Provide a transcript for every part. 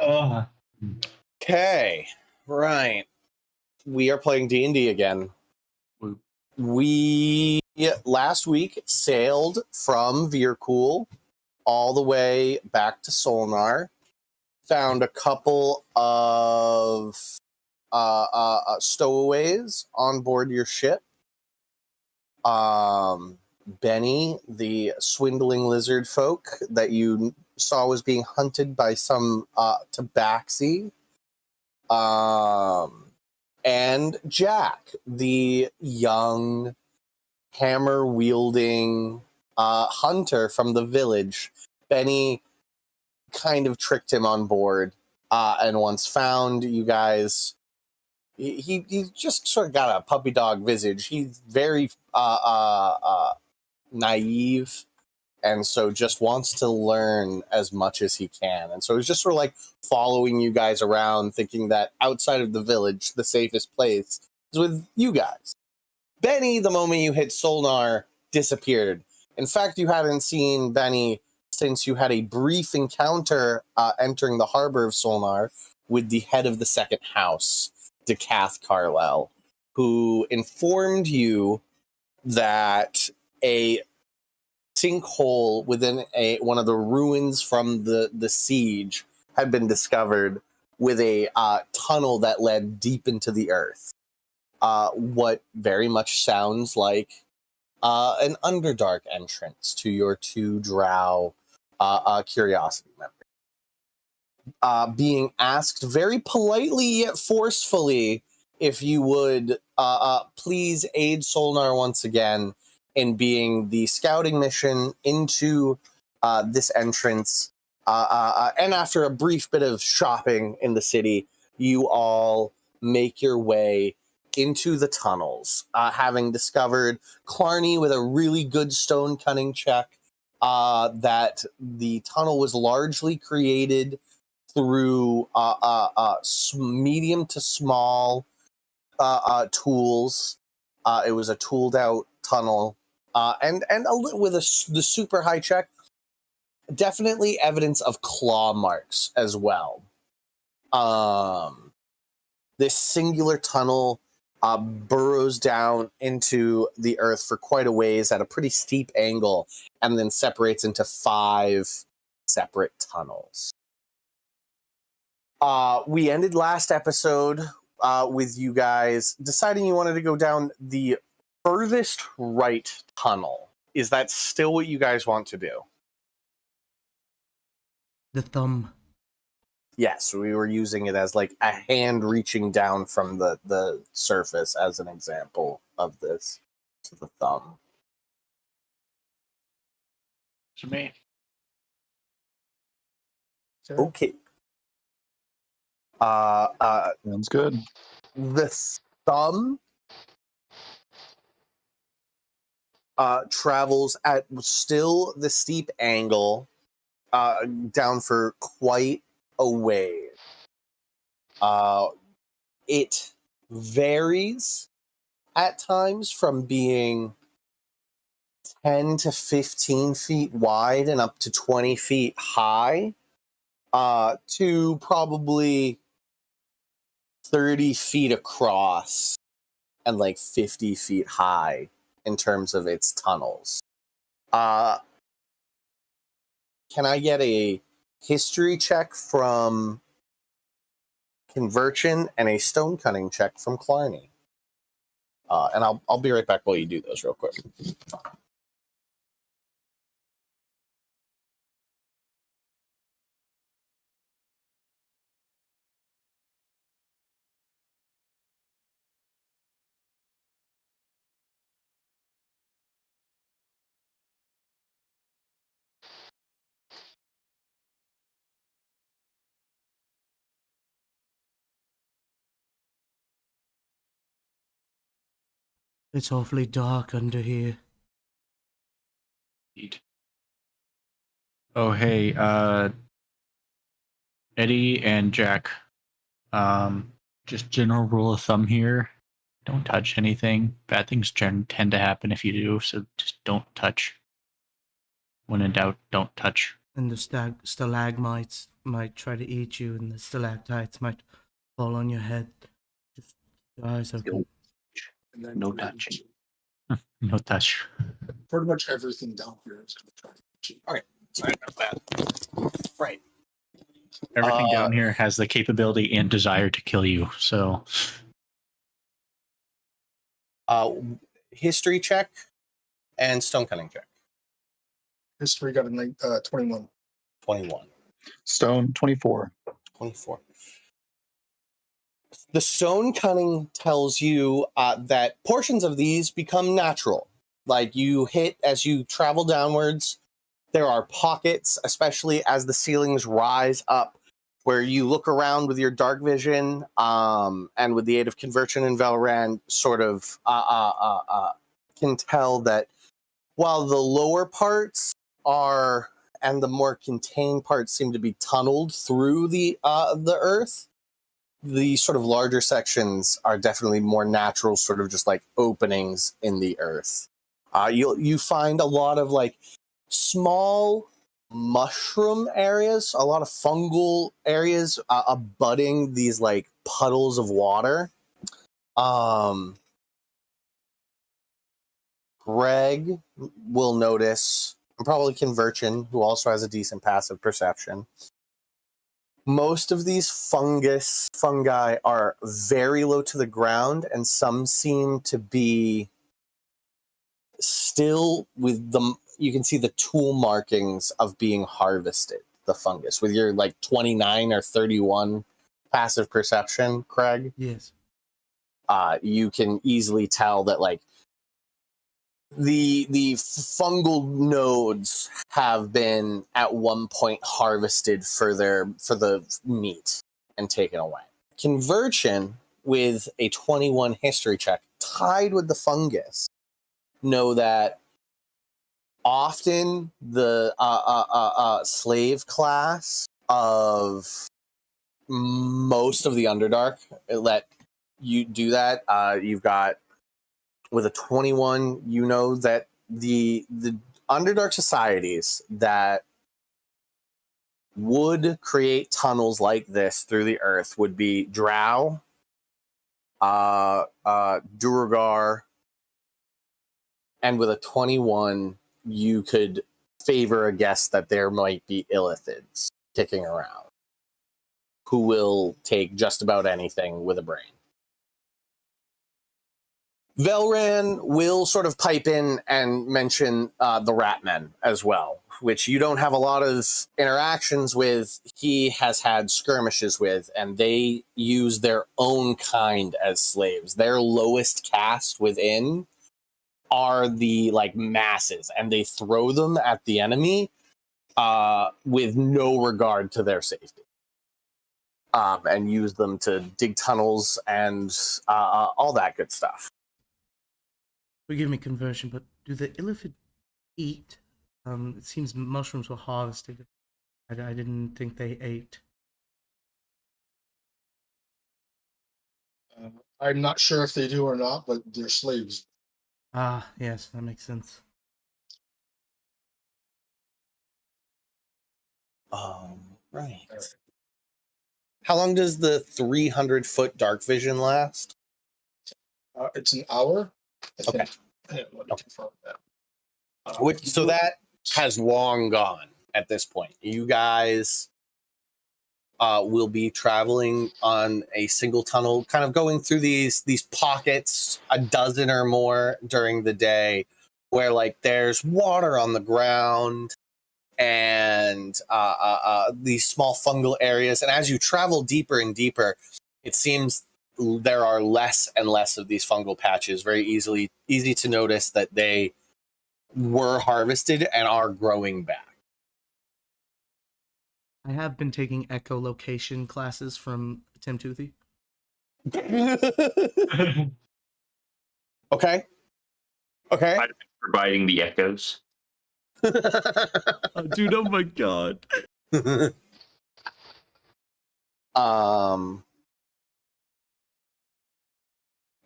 Ugh. Okay, right. We are playing D&D again. We last week sailed from Virkul all the way back to Solnar. Found a couple of stowaways on board your ship. Benny, the swindling lizard folk that you saw was being hunted by some tabaxi. And Jack, the young hammer-wielding hunter from the village. Benny kind of tricked him on board, and once found you guys, he just sort of got a puppy dog visage. He's very naive, and so just wants to learn as much as he can. And so he's just sort of like following you guys around, thinking that outside of the village, the safest place is with you guys. Benny, the moment you hit Solnar, disappeared. In fact, you hadn't seen Benny since you had a brief encounter entering the harbor of Solnar with the head of the second house, Decath Carlel, who informed you that a sinkhole within one of the ruins from the siege had been discovered with a tunnel that led deep into the earth. What very much sounds like an Underdark entrance to your two drow curiosity members. Being asked very politely yet forcefully if you would please aid Solnar once again in being the scouting mission into this entrance. And after a brief bit of shopping in the city, you all make your way into the tunnels, having discovered Clarny with a really good stone cutting check that the tunnel was largely created through medium to small tools. It was a tooled out tunnel, and with the super high check, definitely evidence of claw marks as well. This singular tunnel burrows down into the earth for quite a ways at a pretty steep angle, and then separates into 5 separate tunnels. We ended last episode with you guys deciding you wanted to go down the furthest right tunnel. Is that still what you guys want to do? The thumb. Yes, we were using it as like a hand reaching down from the surface as an example of this. So the thumb. To me. Okay. Sounds good. The thumb travels at still the steep angle down for quite a ways. It varies at times from being 10 to 15 feet wide and up to 20 feet high to probably 30 feet across and like 50 feet high in terms of its tunnels. Can I get a history check from Conversion and a stone cutting check from Clarny? And I'll be right back while you do those real quick. It's awfully dark under here. Oh, hey, Eddie and Jack. Just general rule of thumb here. Don't touch anything. Bad things tend to happen if you do, so just don't touch. When in doubt, don't touch. And the stalagmites might try to eat you, and the stalactites might fall on your head. Just keep your eyes open. And then No pretty touching. much- No touch. Pretty much everything down here is going to try to eat you. All right. Sorry about that. Right. Everything down here has the capability and desire to kill you. So History check and stone cutting check. History got a 21. 21. Stone 24. 24. The stone cutting tells you that portions of these become natural. Like you hit as you travel downwards, there are pockets, especially as the ceilings rise up, where you look around with your dark vision and with the aid of Conversion and Valran, sort of can tell that while the lower parts are and the more contained parts seem to be tunneled through the earth, the sort of larger sections are definitely more natural, sort of just like openings in the earth. You find a lot of like small mushroom areas, a lot of fungal areas abutting these like puddles of water. Greg will notice, and probably Conversion, who also has a decent passive perception. Most of these fungi are very low to the ground, and some seem to be still with them. You can see the tool markings of being harvested, the fungus, with your like 29 or 31 passive perception, Craig. Yes. You can easily tell that like the fungal nodes have been at one point harvested for the meat and taken away. Conversion with a 21 history check tied with the fungus know that often the slave class of most of the Underdark let you do that. You've got with a 21, you know that the Underdark societies that would create tunnels like this through the earth would be Drow, Duergar, and with a 21, you could favor a guess that there might be Illithids kicking around who will take just about anything with a brain. Velran will sort of pipe in and mention the Ratmen as well, which you don't have a lot of interactions with. He has had skirmishes with, and they use their own kind as slaves. Their lowest caste within are the like masses, and they throw them at the enemy with no regard to their safety, and use them to dig tunnels and all that good stuff. Forgive me, Conversion, but do the Illithid eat? It seems mushrooms were harvested. I didn't think they ate. I'm not sure if they do or not, but they're slaves. Ah, yes, that makes sense. Right. How long does the 300-foot dark vision last? It's an hour. I Okay. think. Yeah, let me confirm that. So that has long gone at this point. You guys will be traveling on a single tunnel, kind of going through these pockets, a dozen or more during the day, where like there's water on the ground and these small fungal areas. And as you travel deeper and deeper, it seems there are less and less of these fungal patches. Very easy to notice that they were harvested and are growing back. I have been taking echolocation classes from Tim Toothy. Okay. Providing the echoes. Oh, dude, oh my god.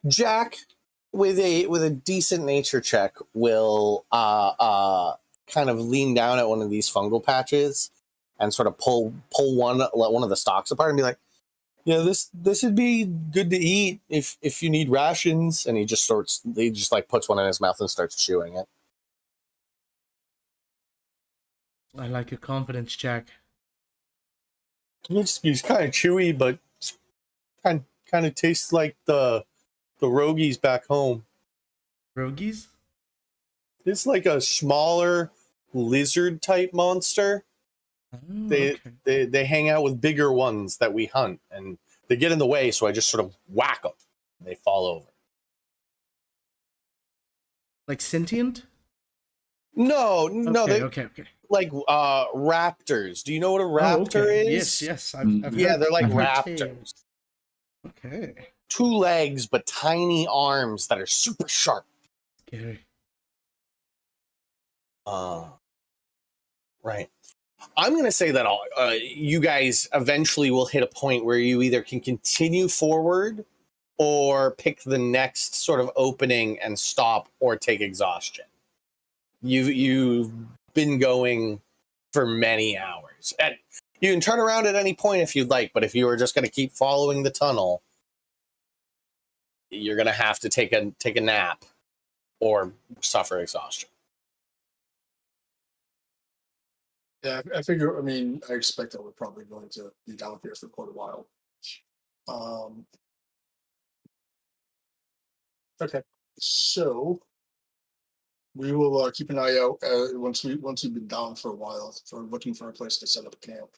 Jack, with a decent nature check, will kind of lean down at one of these fungal patches and sort of pull one of the stalks apart and be like, yeah, this would be good to eat if you need rations. And he just like puts one in his mouth and starts chewing it. I like your confidence, Jack. He's kind of chewy, but kind of tastes like the rogies back home. Rogies? It's like a smaller lizard type monster. Oh, They, okay. they hang out with bigger ones that we hunt, and they get in the way, so I just sort of whack them. They fall over. Like sentient? No, they Okay. like raptors. Do you know what a raptor is? Yes. I've Yeah, heard they're like raptors. raptors. Okay. 2 legs, but tiny arms that are super sharp. Scary. Right. I'm going to say that you guys eventually will hit a point where you either can continue forward or pick the next sort of opening and stop or take exhaustion. You've been going for many hours. And you can turn around at any point if you'd like, but if you were just going to keep following the tunnel, you're going to have to take a nap or suffer exhaustion. Yeah, I figure. I mean, I expect that we're probably going to be down here for quite a while. Okay, so we will keep an eye out once we've been down for a while for looking for a place to set up camp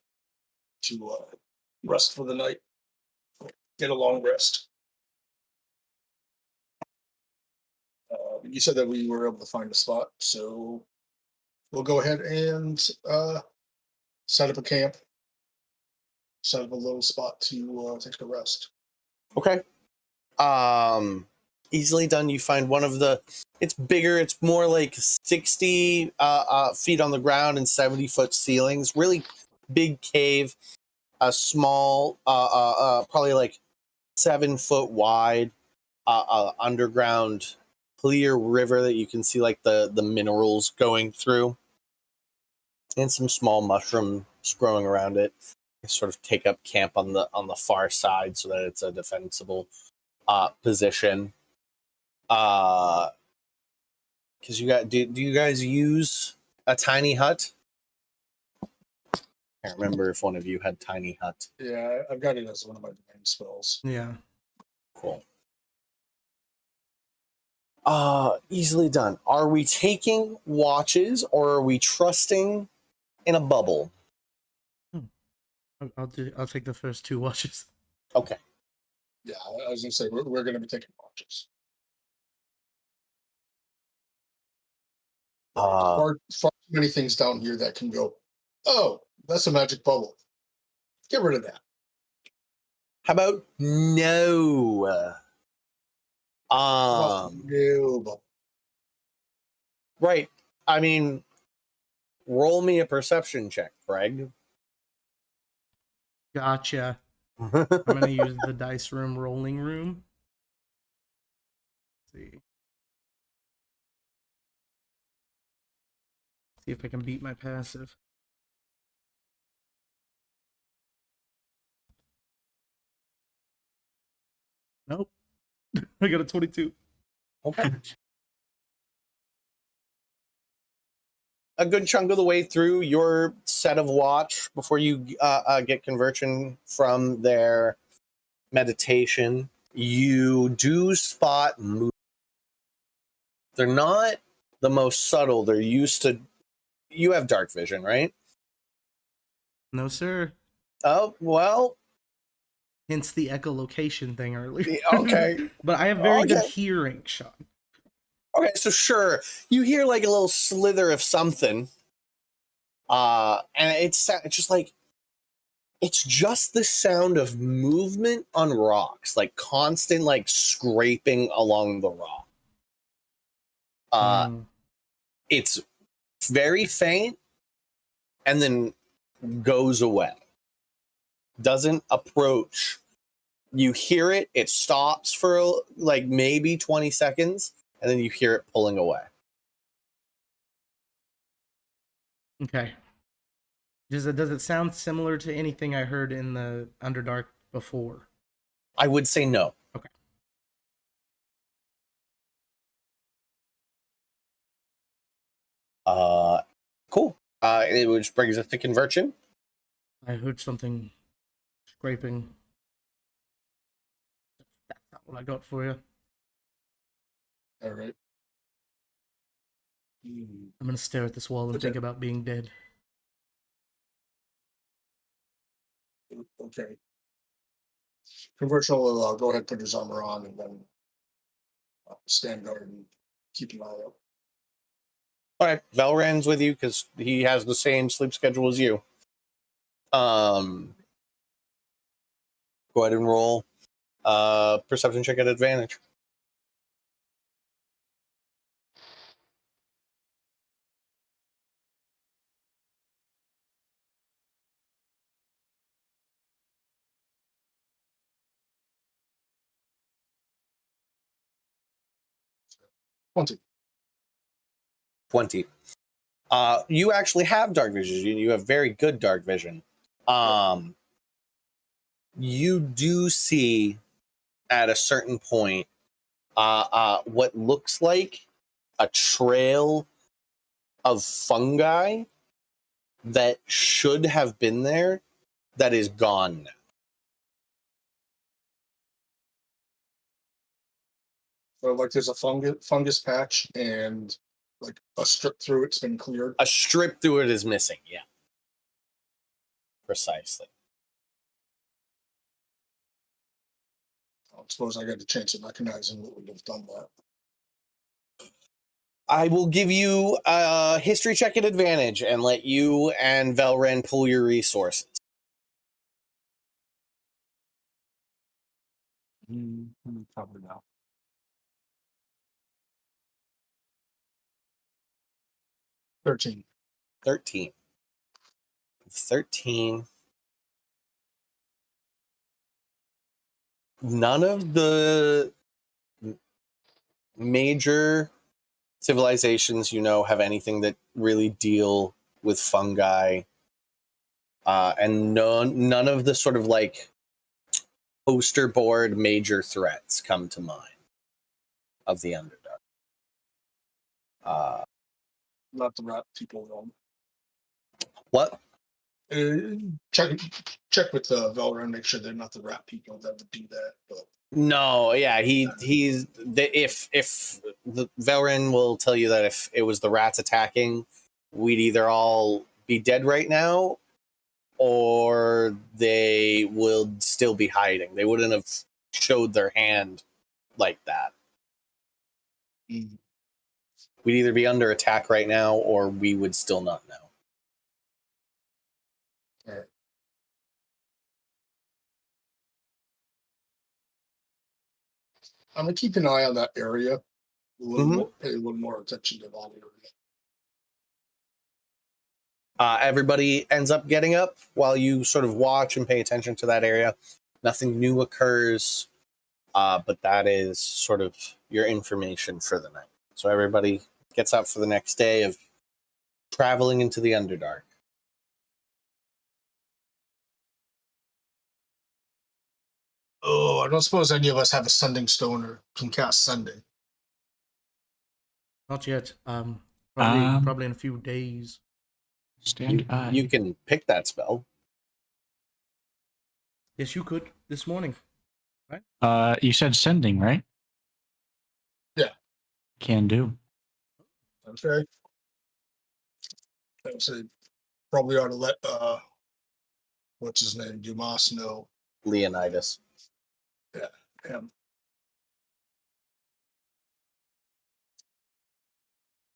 to rest for the night, get a long rest. You said that we were able to find a spot, so we'll go ahead and set up a camp, set up a little spot to take a rest. Okay. Easily done. You find one of it's bigger. It's more like 60 feet on the ground and 70-foot ceilings. Really big cave. A small, probably like 7-foot wide underground clear river that you can see like the minerals going through. And some small mushrooms growing around it. You sort of take up camp on the far side so that it's a defensible position. Because do you guys use a tiny hut? I can't remember if one of you had tiny hut. Yeah, I've got it as one of my domain spells. Yeah. Cool. Easily done. Are we taking watches or are we trusting in a bubble? I'll take the first 2 watches. Okay. Yeah, I was gonna say we're gonna be taking watches. Far too many things down here that can go, oh, that's a magic bubble. Get rid of that. How about no? No bubble. Right. I mean, roll me a perception check, Greg. Gotcha. I'm gonna use the dice room rolling room. Let's see. See if I can beat my passive. Nope. I got a 22. Okay. A good chunk of the way through your set of watch before you get conversion from their meditation, you do spot movement. They're not the most subtle. They're used to. You have dark vision, right? No, sir. Oh, well. Hence the echolocation thing earlier. Okay. But I have very good hearing, Sean. Okay, so sure. You hear like a little slither of something. And it's just like, it's just the sound of movement on rocks, like constant like scraping along the rock. It's very faint and then goes away. Doesn't approach. You hear it, it stops for like maybe 20 seconds, and then you hear it pulling away. Okay. Does it sound similar to anything I heard in the Underdark before? I would say no. Okay. Cool. Which brings us to conversion. I heard something scraping. That's not what I got for you. All right. I'm gonna stare at this wall and Okay. think about being dead. Okay. Conversion will go ahead and put his armor on and then stand guard and keep an eye out. All right, Valran's with you because he has the same sleep schedule as you. Go ahead and roll perception check at advantage. Twenty. 20. You actually have dark vision. You have very good dark vision. You do see at a certain point what looks like a trail of fungi that should have been there that is gone now. So like there's a fungus patch and like a strip through it's been cleared. A strip through it is missing. Yeah. Precisely. I suppose I got a chance of recognizing what would have done that. I will give you a history check at advantage and let you and Velren pull your resources. Probably not. 13. 13. 13. None of the major civilizations have anything that really deal with fungi. And none of the sort of like poster board major threats come to mind of the Underdark. Not the rat people though. What? Check with Valor, make sure they're not the rat people that would do that. But No, yeah, if the Velrin will tell you that if it was the rats attacking, we'd either all be dead right now, or they would still be hiding. They wouldn't have showed their hand like that. We'd either be under attack right now, or we would still not know. all right. I'm gonna keep an eye on that area. Pay a little more attention to that area. Everybody ends up getting up while you sort of watch and pay attention to that area. Nothing new occurs, but that is sort of your information for the night. So everybody gets up for the next day of traveling into the Underdark. Oh, I don't suppose any of us have a sending stone or can cast sending. Not yet. Um, Probably in a few days. Stand by. You can pick that spell. Yes, you could this morning. You said sending, right? Yeah. Can do. Okay. I would say probably ought to let what's his name, Dumas know. Leonidas. Him.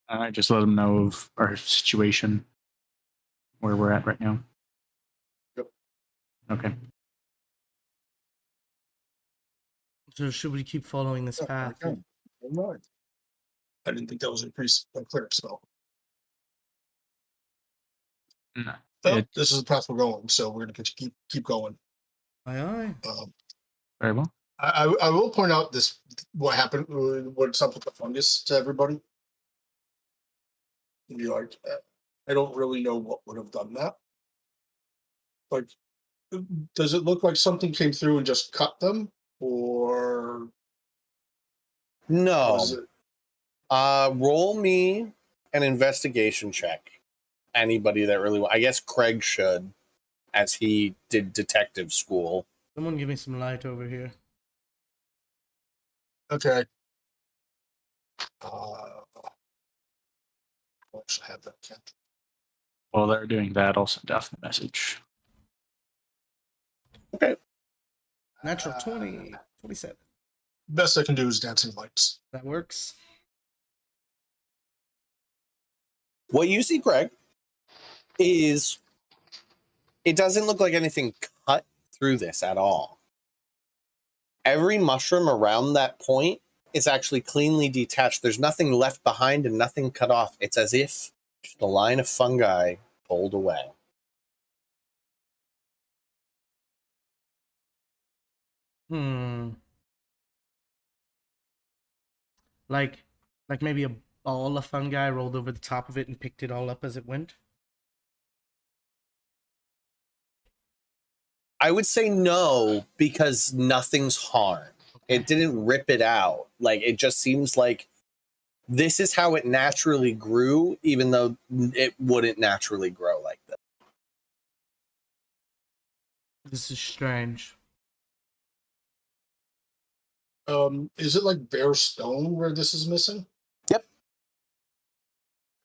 I just let them know of our situation, where we're at right now. Yep. Okay. So should we keep following this path? Okay. All right. I didn't think that was a cleric spell. No. Well, this is the path we're going, so we're gonna keep going. Aye, aye. Very well. I will point out what happened, what's up with the fungus to everybody. Be like, I don't really know what would have done that. Like, does it look like something came through and just cut them, or No. was it? Roll me an investigation check. Anybody that really, I guess Craig should, as he did detective school. Someone give me some light over here. Okay. I should have that. Can't. While they're doing that, I'll send Daphne a message. Okay. Natural 20, 27. Best I can do is dancing lights. That works. What you see, Craig, is it doesn't look like anything cut through this at all. Every mushroom around that point is actually cleanly detached. There's nothing left behind and nothing cut off. It's as if the line of fungi pulled away. Like maybe a ball of fungi rolled over the top of it and picked it all up as it went. I would say no, because nothing's harmed. It didn't rip it out. Like, it just seems like this is how it naturally grew, even though it wouldn't naturally grow like this. This is strange. Is it like bare stone where this is missing? Yep.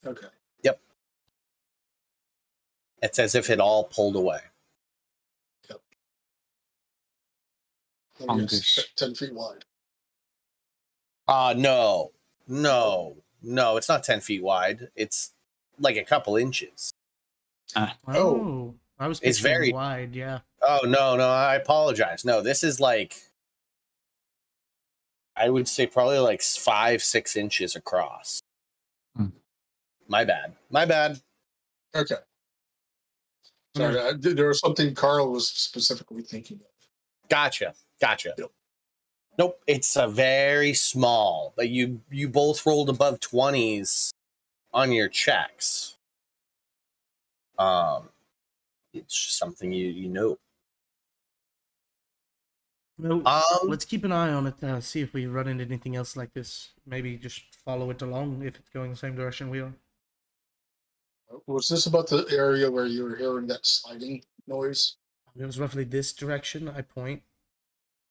Okay. It's as if it all pulled away. Let me guess, Fungus. 10 feet wide. No. It's not 10 feet wide. It's like a couple inches. Oh, I was It's picturing very- wide. Yeah. Oh, no, I apologize. No, this is like, I would say probably like 5-6 inches across. Hmm. My bad. Okay. Sorry, there was something Carl was specifically thinking of. Gotcha. Yep. Nope, it's a very small. But you both rolled above 20s on your checks. It's just something you know. Well, let's keep an eye on it. See if we run into anything else like this. Maybe just follow it along if it's going the same direction we are. Was this about the area where you were hearing that sliding noise? It was roughly this direction. I point.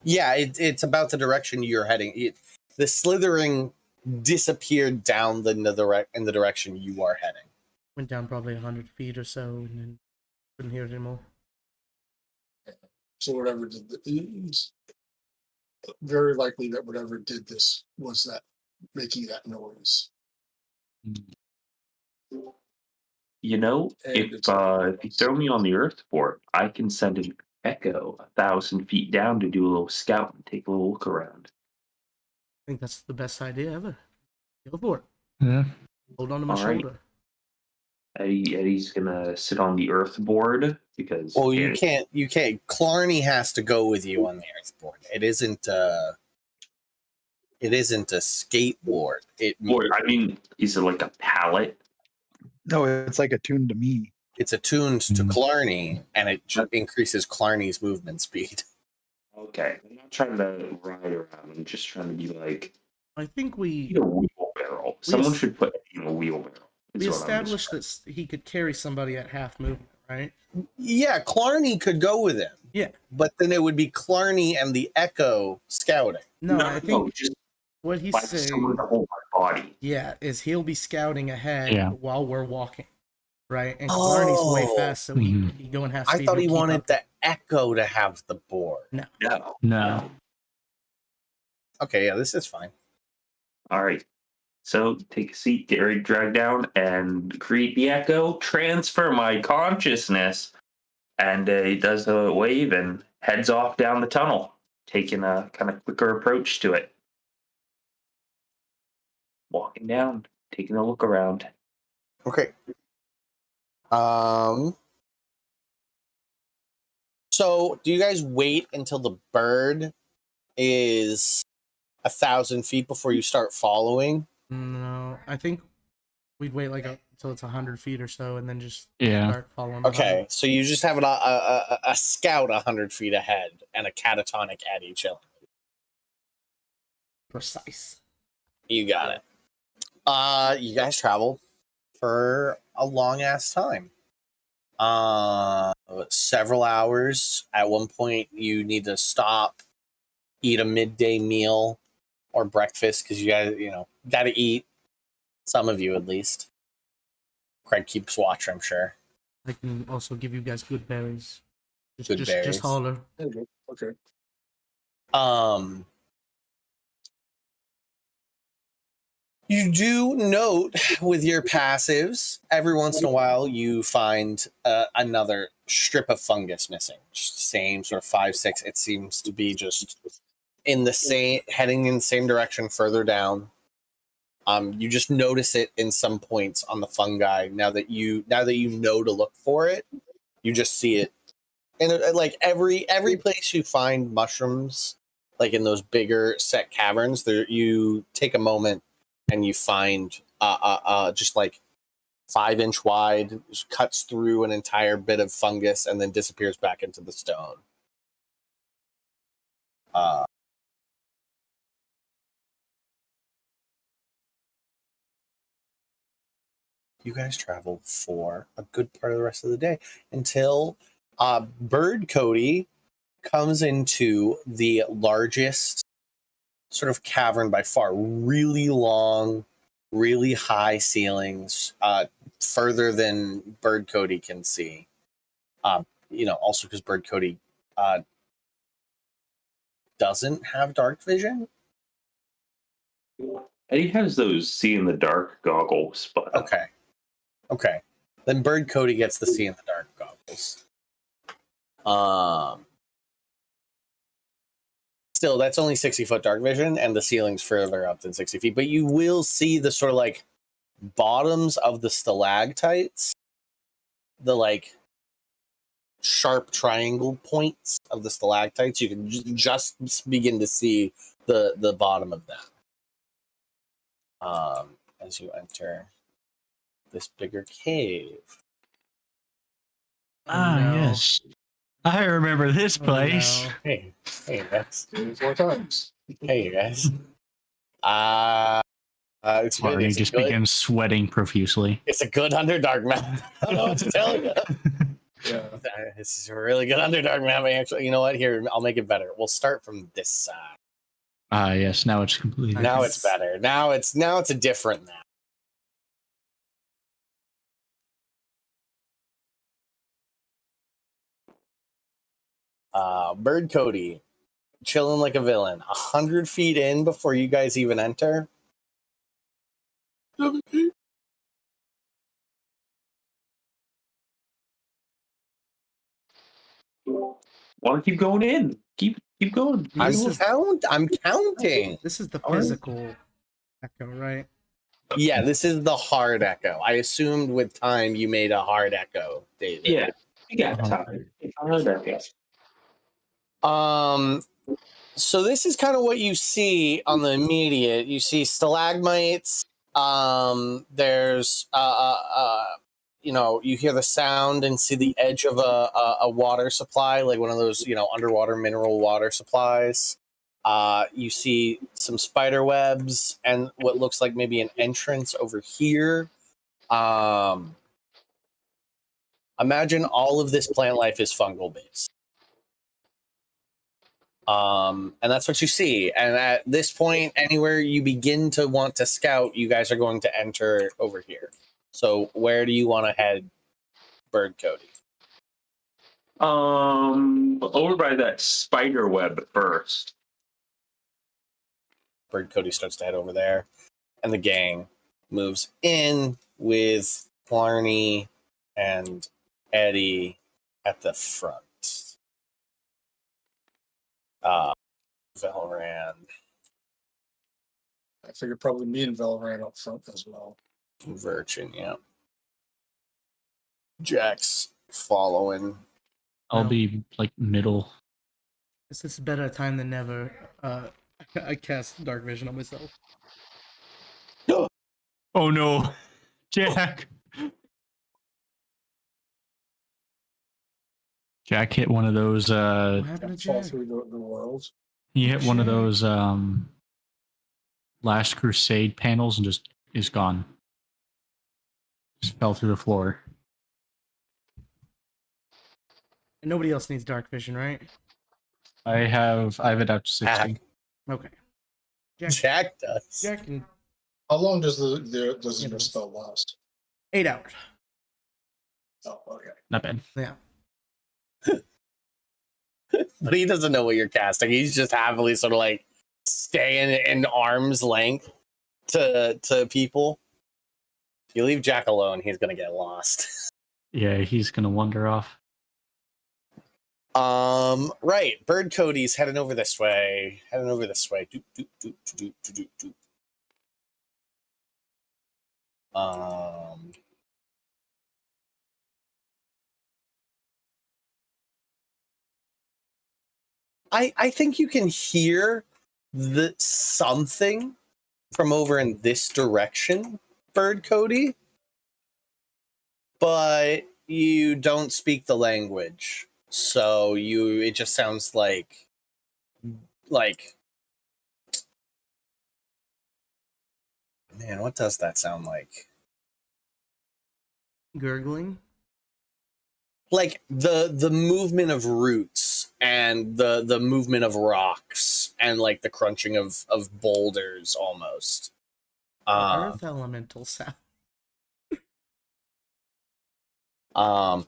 Yeah, it's about the direction you're heading. The slithering disappeared down in the direction you are heading. Went down probably 100 feet or so, and then couldn't hear it anymore. So whatever did it's very likely that whatever did this was that making that noise. You know, And if it's- if you throw me on the Earth port, I can send an echo 1,000 feet down to do a little scout and take a little look around. I think that's the best idea ever. Go for it. Yeah. Hold on to my All right. shoulder. Eddie's gonna sit on the Earth board because Well, you can't. Clarny has to go with you on the earth board. It isn't a skateboard. I mean, is it like a pallet? No, it's like attuned to me. It's attuned to Mhm. Clarny, and it increases Clarny's movement speed. Okay, I'm not trying to ride around. I'm just trying to be like I think need a wheelbarrow. Someone es- should put in a wheelbarrow. we is what I'm established that he could carry somebody at half movement, right? Yeah, Clarny could go with him. Yeah. But then it would be Clarny and the Echo scouting. No, I think just what he's like someone saying, to hold my body. yeah, is he'll be scouting ahead Yeah. while we're walking, right? And Clarny's way Oh. fast, so he go and have. I thought he wanted the Echo to have the board. No. Okay, yeah, this is fine. All right. So take a seat, get ready to drag down, and create the echo. Transfer my consciousness, and he does a wave and heads off down the tunnel, taking a kind of quicker approach to it. Walking down, taking a look around. Okay. So do you guys wait until the bird is 1,000 feet before you start following? No, I think we'd wait like until it's 100 feet or so, and then just Yeah. start following. behind. Okay, so you just have a scout 100 feet ahead and a catatonic Eddie chilling. Precise. You got it. You guys travel for a long ass time. Several hours. At one point, you need to stop, eat a midday meal or breakfast because you guys, got to eat. Some of you, at least. Craig keeps watch, I'm sure. I can also give you guys good berries. Good berries. Just holler. There you go. Okay. You do note with your passives, every once in a while you find another strip of fungus missing. Same sort of 5, 6. It seems to be just in the same, heading in the same direction further down. You just notice it in some points on the fungi. Now that you know to look for it, you just see it. And like every place you find mushrooms, like in those bigger set caverns, there you take a moment and you find just like 5-inch wide, cuts through an entire bit of fungus and then disappears back into the stone. You guys travel for a good part of the rest of the day until Bird Cody comes into the largest sort of cavern by far. Really long, really high ceilings, further than Bird Cody can see. Also because Bird Cody doesn't have dark vision. Eddie has those see in the dark goggles, but Okay. Then Bird Cody gets the see in the dark goggles. Still, that's only 60-foot dark vision, and the ceiling's further up than 60 feet. But you will see the sort of like bottoms of the stalactites, the like sharp triangle points of the stalactites. You can just begin to see the bottom of them as you enter this bigger cave. Yes. I remember this place. No. Hey guys. 4 times. Hey, you guys. It's good. Marty just begins sweating profusely. It's a good Underdark map. I don't know what to tell you. Yeah. This is a really good Underdark map. Actually, you know what? Here, I'll make it better. We'll start from this side. Yes. Now it's completely. Now it's better. Now it's a different map. Bird Cody, chilling like a villain. 100 feet in before you guys even enter. want to keep going in. Keep going. I'm counting. This is the All right. physical echo, right? Yeah, this is the hard echo. I assumed with time you made a hard echo, David. Yeah, we got time. So this is kind of what you see on the immediate. You see stalagmites. There's you hear the sound and see the edge of a water supply, like one of those, underwater mineral water supplies. You see some spider webs and what looks like maybe an entrance over here. Imagine all of this plant life is fungal based. And that's what you see. And at this point, anywhere you begin to want to scout, you guys are going to enter over here. So where do you want to head, Bird Cody? Over by that spider web first. Bird Cody starts to head over there, and the gang moves in with Blarney and Eddie at the front. Valran. I figured probably me and Valran up front as well. Virgin, yeah. Jack's following. I'll be like middle. This is better time than never. I cast dark vision on myself. Oh no. Jack. Jack hit one of those. What happened to Fall Jack? through the world. He hit one of Jack. those Last Crusade panels and just is gone. Just fell through the floor. And nobody else needs dark vision, right? I have it out to 60. Okay. Jack does. Jack can How long does does Yeah, your spell last? 8 hours. Oh, okay. Not bad. Yeah. But he doesn't know what you're casting. He's just happily sort of like staying in arm's length to people. If you leave Jack alone, he's gonna get lost. Yeah, he's gonna wander off. Right. Bird Cody's heading over this way. Doop, doop, doop, doop, doop, doop, doop. I think you can hear the something from over in this direction, Bird Cody, but you don't speak the language, so it just sounds like man, what does that sound like? Gurgling. Like the movement of roots and the movement of rocks and like the crunching of boulders almost. Earth elemental sound. A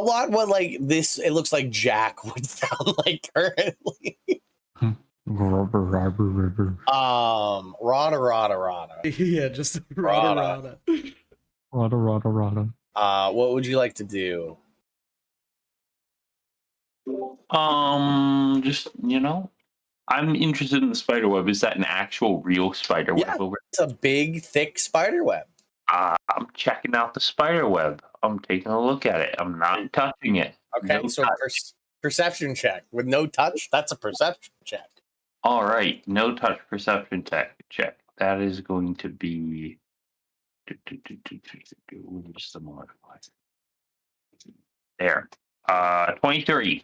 lot what like this it looks like Jack would sound like currently. Rubber, rubber, rubber. Rada. Yeah, just Rada. Rada, rada, rada. What would you like to do? Just I'm interested in the spider web. Is that an actual real spider web Yeah. over? It's a big, thick spider web. I'm checking out the spider web. I'm taking a look at it. I'm not touching it. Okay, No so touch. perception check with no touch. That's a perception check. All right, no touch perception check. That is going to be just the modifier. There. 23.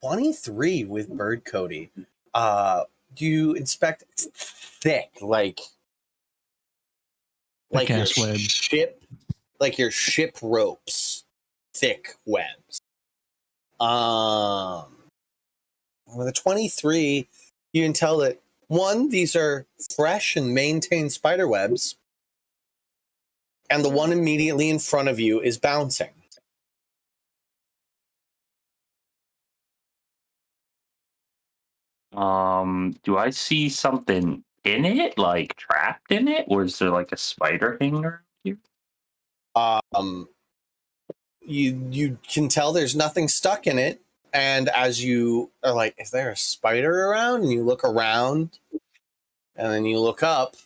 23 with Bird Cody. Do you inspect? It's thick, like your Thick-ass webs. ship, like your ship ropes, thick webs. With a 23, you can tell that one, these are fresh and maintained spider webs, and the one immediately in front of you is bouncing. Do I see something in it, like trapped in it, or is there like a spider hanging around here? You can tell there's nothing stuck in it, and as you are like, is there a spider around? And you look around, and then you look up.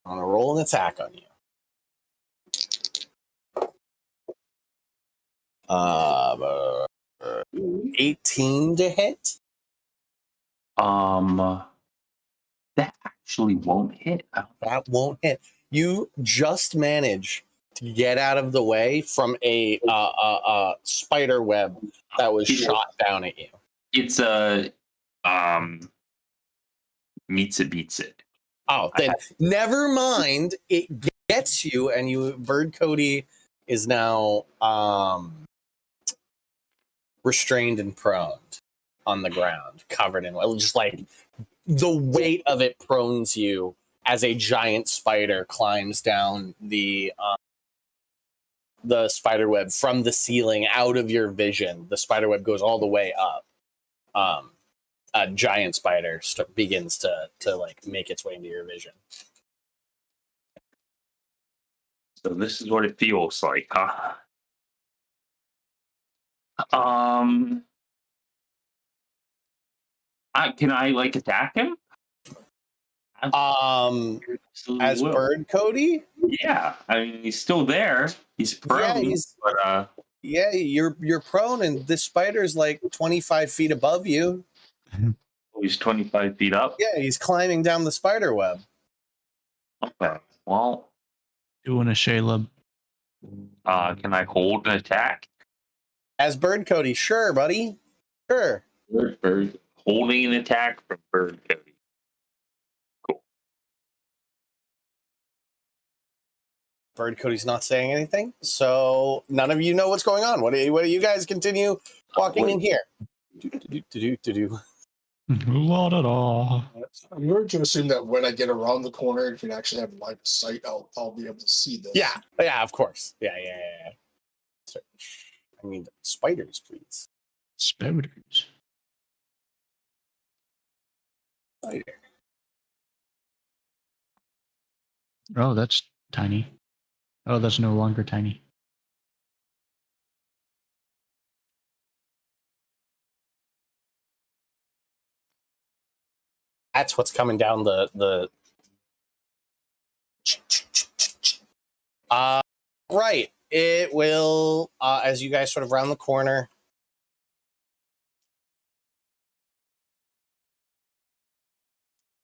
I'm gonna roll an attack on you. 18 to hit. That actually won't hit. That won't hit. You just manage to get out of the way from a spider web that was shot down at you. It's a meets it beats it. Oh, then never mind. It gets you, and you. Bird Cody is now restrained and prone on the ground, covered in just like the weight of it prones you as a giant spider climbs down the spider web from the ceiling out of your vision. The spider web goes all the way up. A giant spider begins to like make its way into your vision. So this is what it feels like, huh? Can I like attack him? As Absolutely will. Bird Cody, Yeah, I mean he's still there. He's prone, but yeah, you're prone, and this spider's like 25 feet above you. he's 25 feet up. Yeah, he's climbing down the spider web. Okay. Well, Doing a Shaleb. Can I hold an attack? As Bird Cody, sure, buddy. Sure. Bird. Holding an attack from Bird Cody. Cool. Bird Cody's not saying anything, so none of you know what's going on. What do you guys continue walking in here? Do. La da da. I'm going to assume that when I get around the corner and can actually have line of sight, I'll be able to see this. Yeah, of course. Yeah. I mean, spiders, please. Spiders. Spider. Oh, that's tiny. Oh, that's no longer tiny. That's what's coming down the. Right. It will, as you guys sort of round the corner.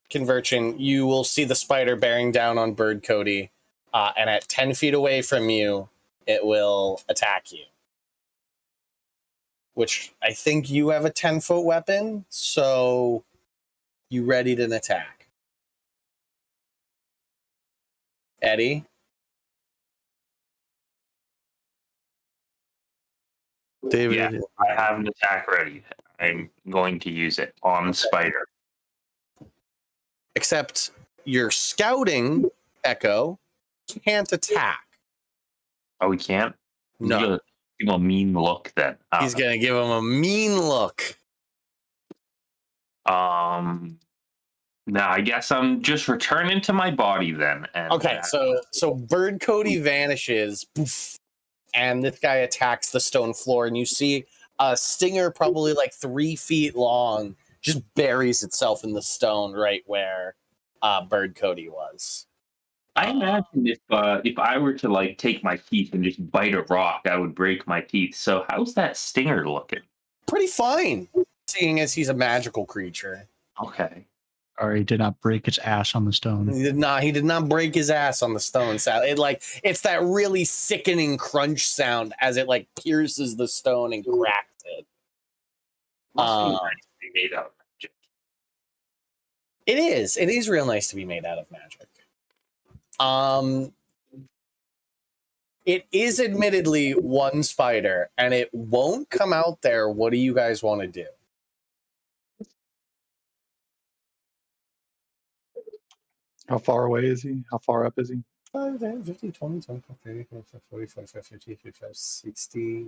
Conversion, you will see the spider bearing down on Bird Cody, and at 10 feet away from you, it will attack you. Which I think you have a 10-foot weapon, so you readied an attack. Eddie? David? Yeah, I have an attack ready. I'm going to use it on the spider. Except your scouting Echo can't attack. Oh, we can't? No. Give him a mean look then. He's going to give him a mean look. Now I guess I'm just returning to my body then. And, Okay, so Bird Cody vanishes, poof, and this guy attacks the stone floor, and you see a stinger probably like 3 feet long just buries itself in the stone right where Bird Cody was. I imagine if I were to like take my teeth and just bite a rock, I would break my teeth. So how's that stinger looking? Pretty fine, seeing as he's a magical creature. Okay. Or he did not break its ass on the stone. He did not break his ass on the stone. It's that really sickening crunch sound as it like pierces the stone and cracks it. Must be nice to be made out of magic. It is real nice to be made out of magic. It is admittedly one spider, and it won't come out there. What do you guys want to do? How far away is he? How far up is he? 5, 10, 15, 20, 25, 30, 45, 40, 45, 50, 55, 60.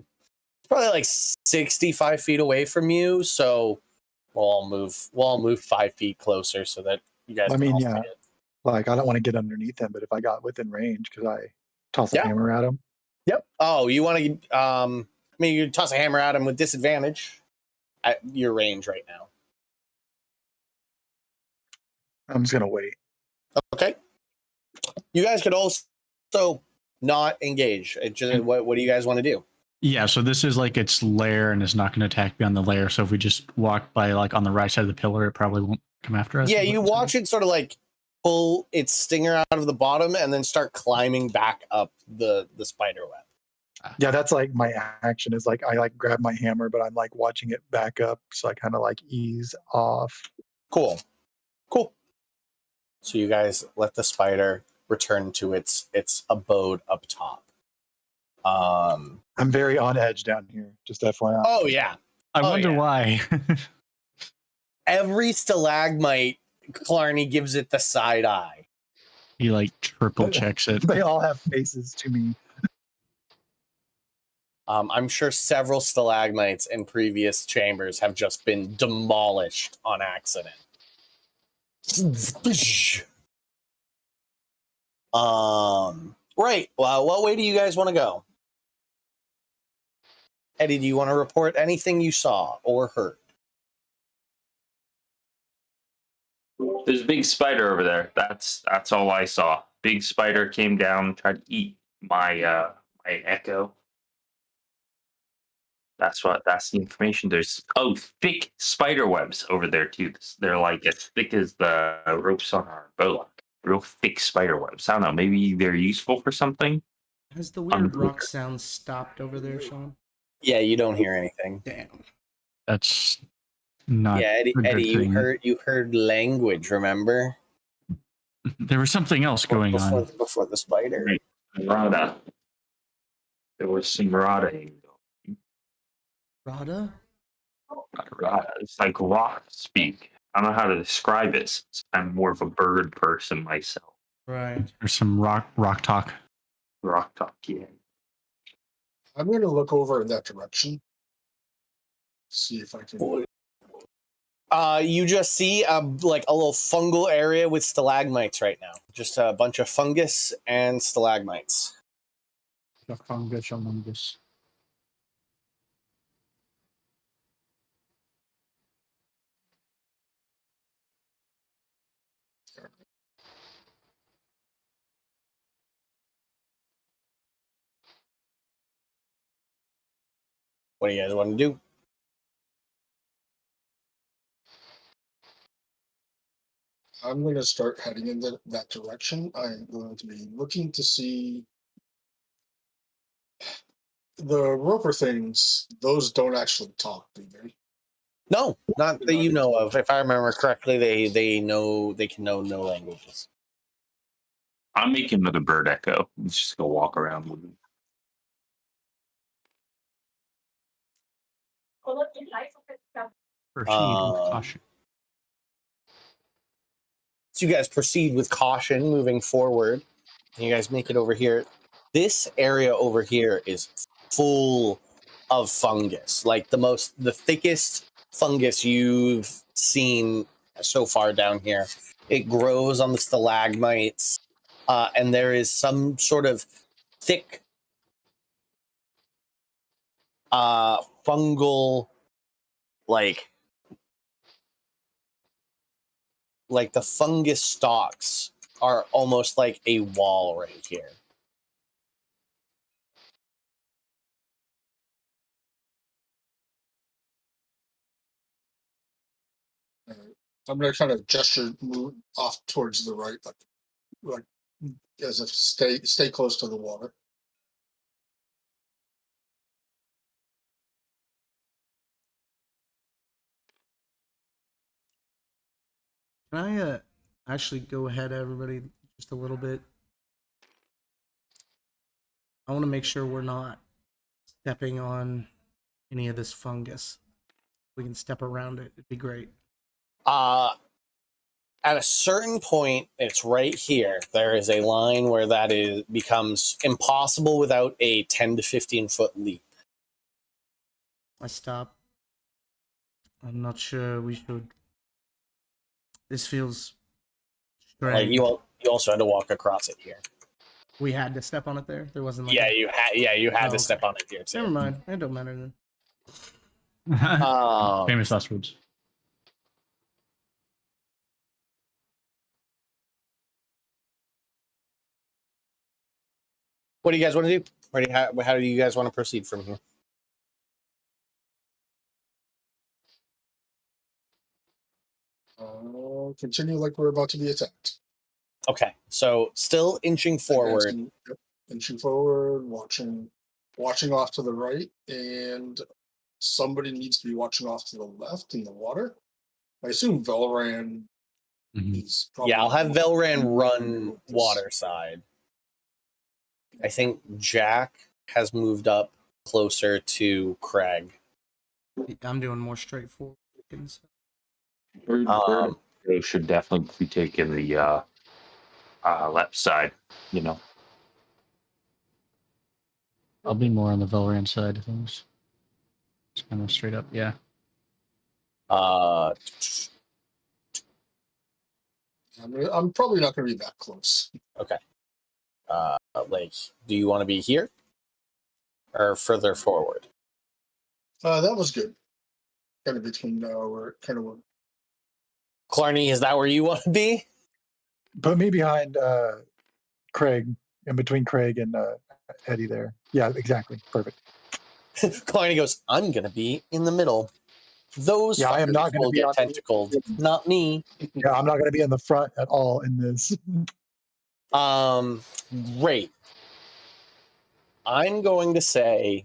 Probably like 65 feet away from you. So we'll all move 5 feet closer so that you guys. I can mean, all yeah. see it. Like, I don't want to get underneath him, but if I got within range, could I toss a Yeah. hammer at him? Yep. Oh, you want to? I mean, you toss a hammer at him with disadvantage at your range right now. I'm just gonna wait. Okay. You guys could also not engage. What do you guys want to do? Yeah, so this is like its lair, and it's not going to attack beyond the lair. So if we just walk by like on the right side of the pillar, it probably won't come after us. Yeah, you watch it sort of like pull its stinger out of the bottom and then start climbing back up the spider web. Yeah, that's like my action is like I like grab my hammer, but I'm like watching it back up, so I kind of like ease off. Cool. So you guys let the spider return to its abode up top. I'm very on edge down here, just FYI. Oh yeah. I wonder why. Every stalagmite, Clarny gives it the side eye. He like triple checks it. They all have faces to me. I'm sure several stalagmites in previous chambers have just been demolished on accident. Right. Well, what way do you guys want to go? Eddie, do you want to report anything you saw or heard? There's a big spider over there. That's all I saw. Big spider came down, tried to eat my my echo. That's the information. There's thick spider webs over there too. They're like as thick as the ropes on our boat. real thick spider webs. I don't know. Maybe they're useful for something. Has the weird rock sound stopped over there, Sean? Yeah, you don't hear anything. Damn. That's not Yeah, a good Eddie, thing. you heard language, remember? There was something else going on. Before the spider. Right. Rada. There was some Rada. Rada? Rada. It's like rock speak. I don't know how to describe it. Since I'm more of a bird person myself. Right. There's some rock talk. Rock talk, yeah. I'm going to look over in that direction. See if I can. You just see like a little fungal area with stalagmites right now. Just a bunch of fungus and stalagmites. The fungus among us. What do you guys want to do? I'm going to start heading in that direction. I'm going to be looking to see the roper things. Those don't actually talk, do they? No, not that you know of. If I remember correctly, they can know no languages. I'm making another bird echo. Let's just go walk around with it. Proceed with Um, caution. So you guys proceed with caution, moving forward. And you guys make it over here. This area over here is full of fungus, like the thickest fungus you've seen so far down here. It grows on the stalagmites, and there is some sort of thick fungal, like the fungus stalks are almost like a wall right here. I'm going to kind of gesture, move off towards the right, like as if stay close to the water. Can I actually go ahead, everybody, just a little bit? I want to make sure we're not stepping on any of this fungus. We can step around it. It'd be great. At a certain point, it's right here. There is a line where that becomes impossible without a 10 to 15 foot leap. I stop. I'm not sure we should. This feels strange. Like you also had to walk across it here. We had to step on it there. There wasn't like Yeah, you had Oh, to step okay. on it here too. Never mind. It don't matter then. Famous last words. What do you guys want to do? How do you guys want to proceed from here? Continue like we're about to be attacked. Okay, so still inching forward. Yep. Inching forward, watching off to the right, and somebody needs to be watching off to the left in the water. I assume Velran is probably. Yeah, I'll have Velran run water side. I think Jack has moved up closer to Craig. I'm doing more straightforward. They should definitely be taking the left side, you know. I'll be more on the Velran side of things. It's kind of straight up, yeah. I'm probably not going to be that close. Okay. Like, do you want to be here or further forward? That was good. Kind of between or kind of. Clarny, is that where you want to be? Put me behind Craig, in between Craig and Eddie there. Yeah, exactly. Perfect. Clarny goes, I'm going to be in the middle. Those Yeah, I am fuckers not gonna will be get on- tentacled, not me. Yeah, I'm not going to be in the front at all in this. Great. I'm going to say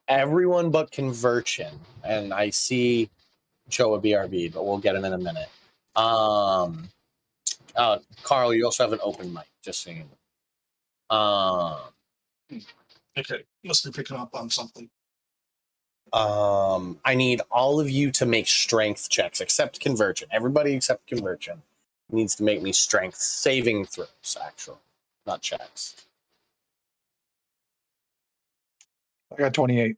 everyone but Conversion, and I see Joe BRB, but we'll get him in a minute. Carl, you also have an open mic, just so you know. Okay, must be picking up on something. I need all of you to make strength checks, except Conversion. Everybody except Conversion needs to make me strength saving throws, actually, not checks. I got 28.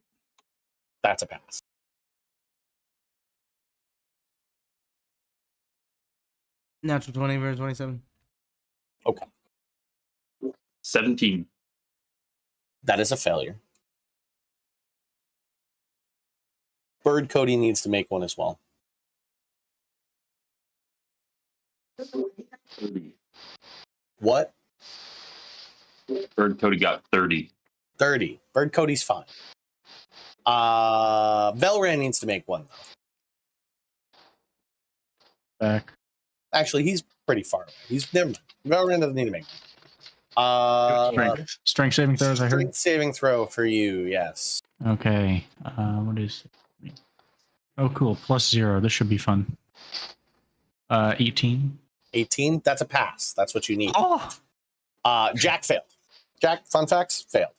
That's a pass. Natural 20 versus 27. 17. That is a failure. Bird Cody needs to make one as well. 30. What? Bird Cody got 30. 30. Bird Cody's fine. Velran needs to make one, though. Back. Actually, he's pretty far away. Never mind. Velran doesn't need to make one. Strength saving throws, I heard. Strength saving throw for you, yes. Okay. What is it? Oh, cool. +0. This should be fun. 18. 18. That's a pass. That's what you need. Oh! Jack failed. Jack, fun facts, failed.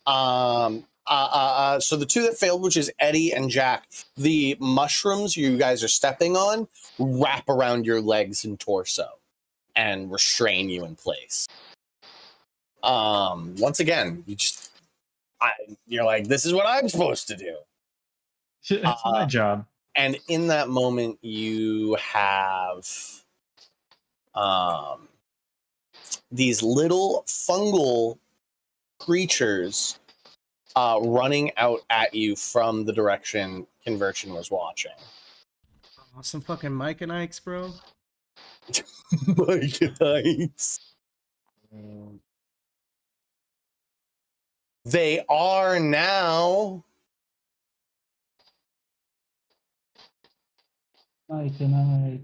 So the two that failed, which is Eddie and Jack, the mushrooms you guys are stepping on wrap around your legs and torso and restrain you in place. Once again, you're like, this is what I'm supposed to do. It's my job. And in that moment, you have these little fungal creatures running out at you from the direction Conversion was watching. Oh, some fucking Mike and Ike's, bro. My goodness. They are now. Night and night.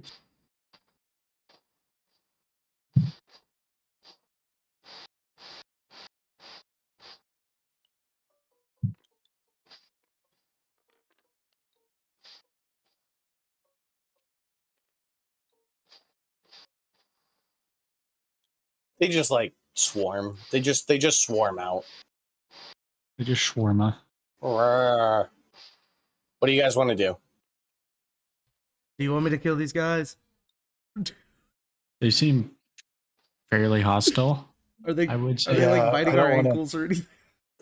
They just like swarm. They just swarm out. They just shawarma. What do you guys want to do? Do you want me to kill these guys? They seem fairly hostile, Are they, I would are say. they Yeah, like I biting don't our wanna- ankles or anything?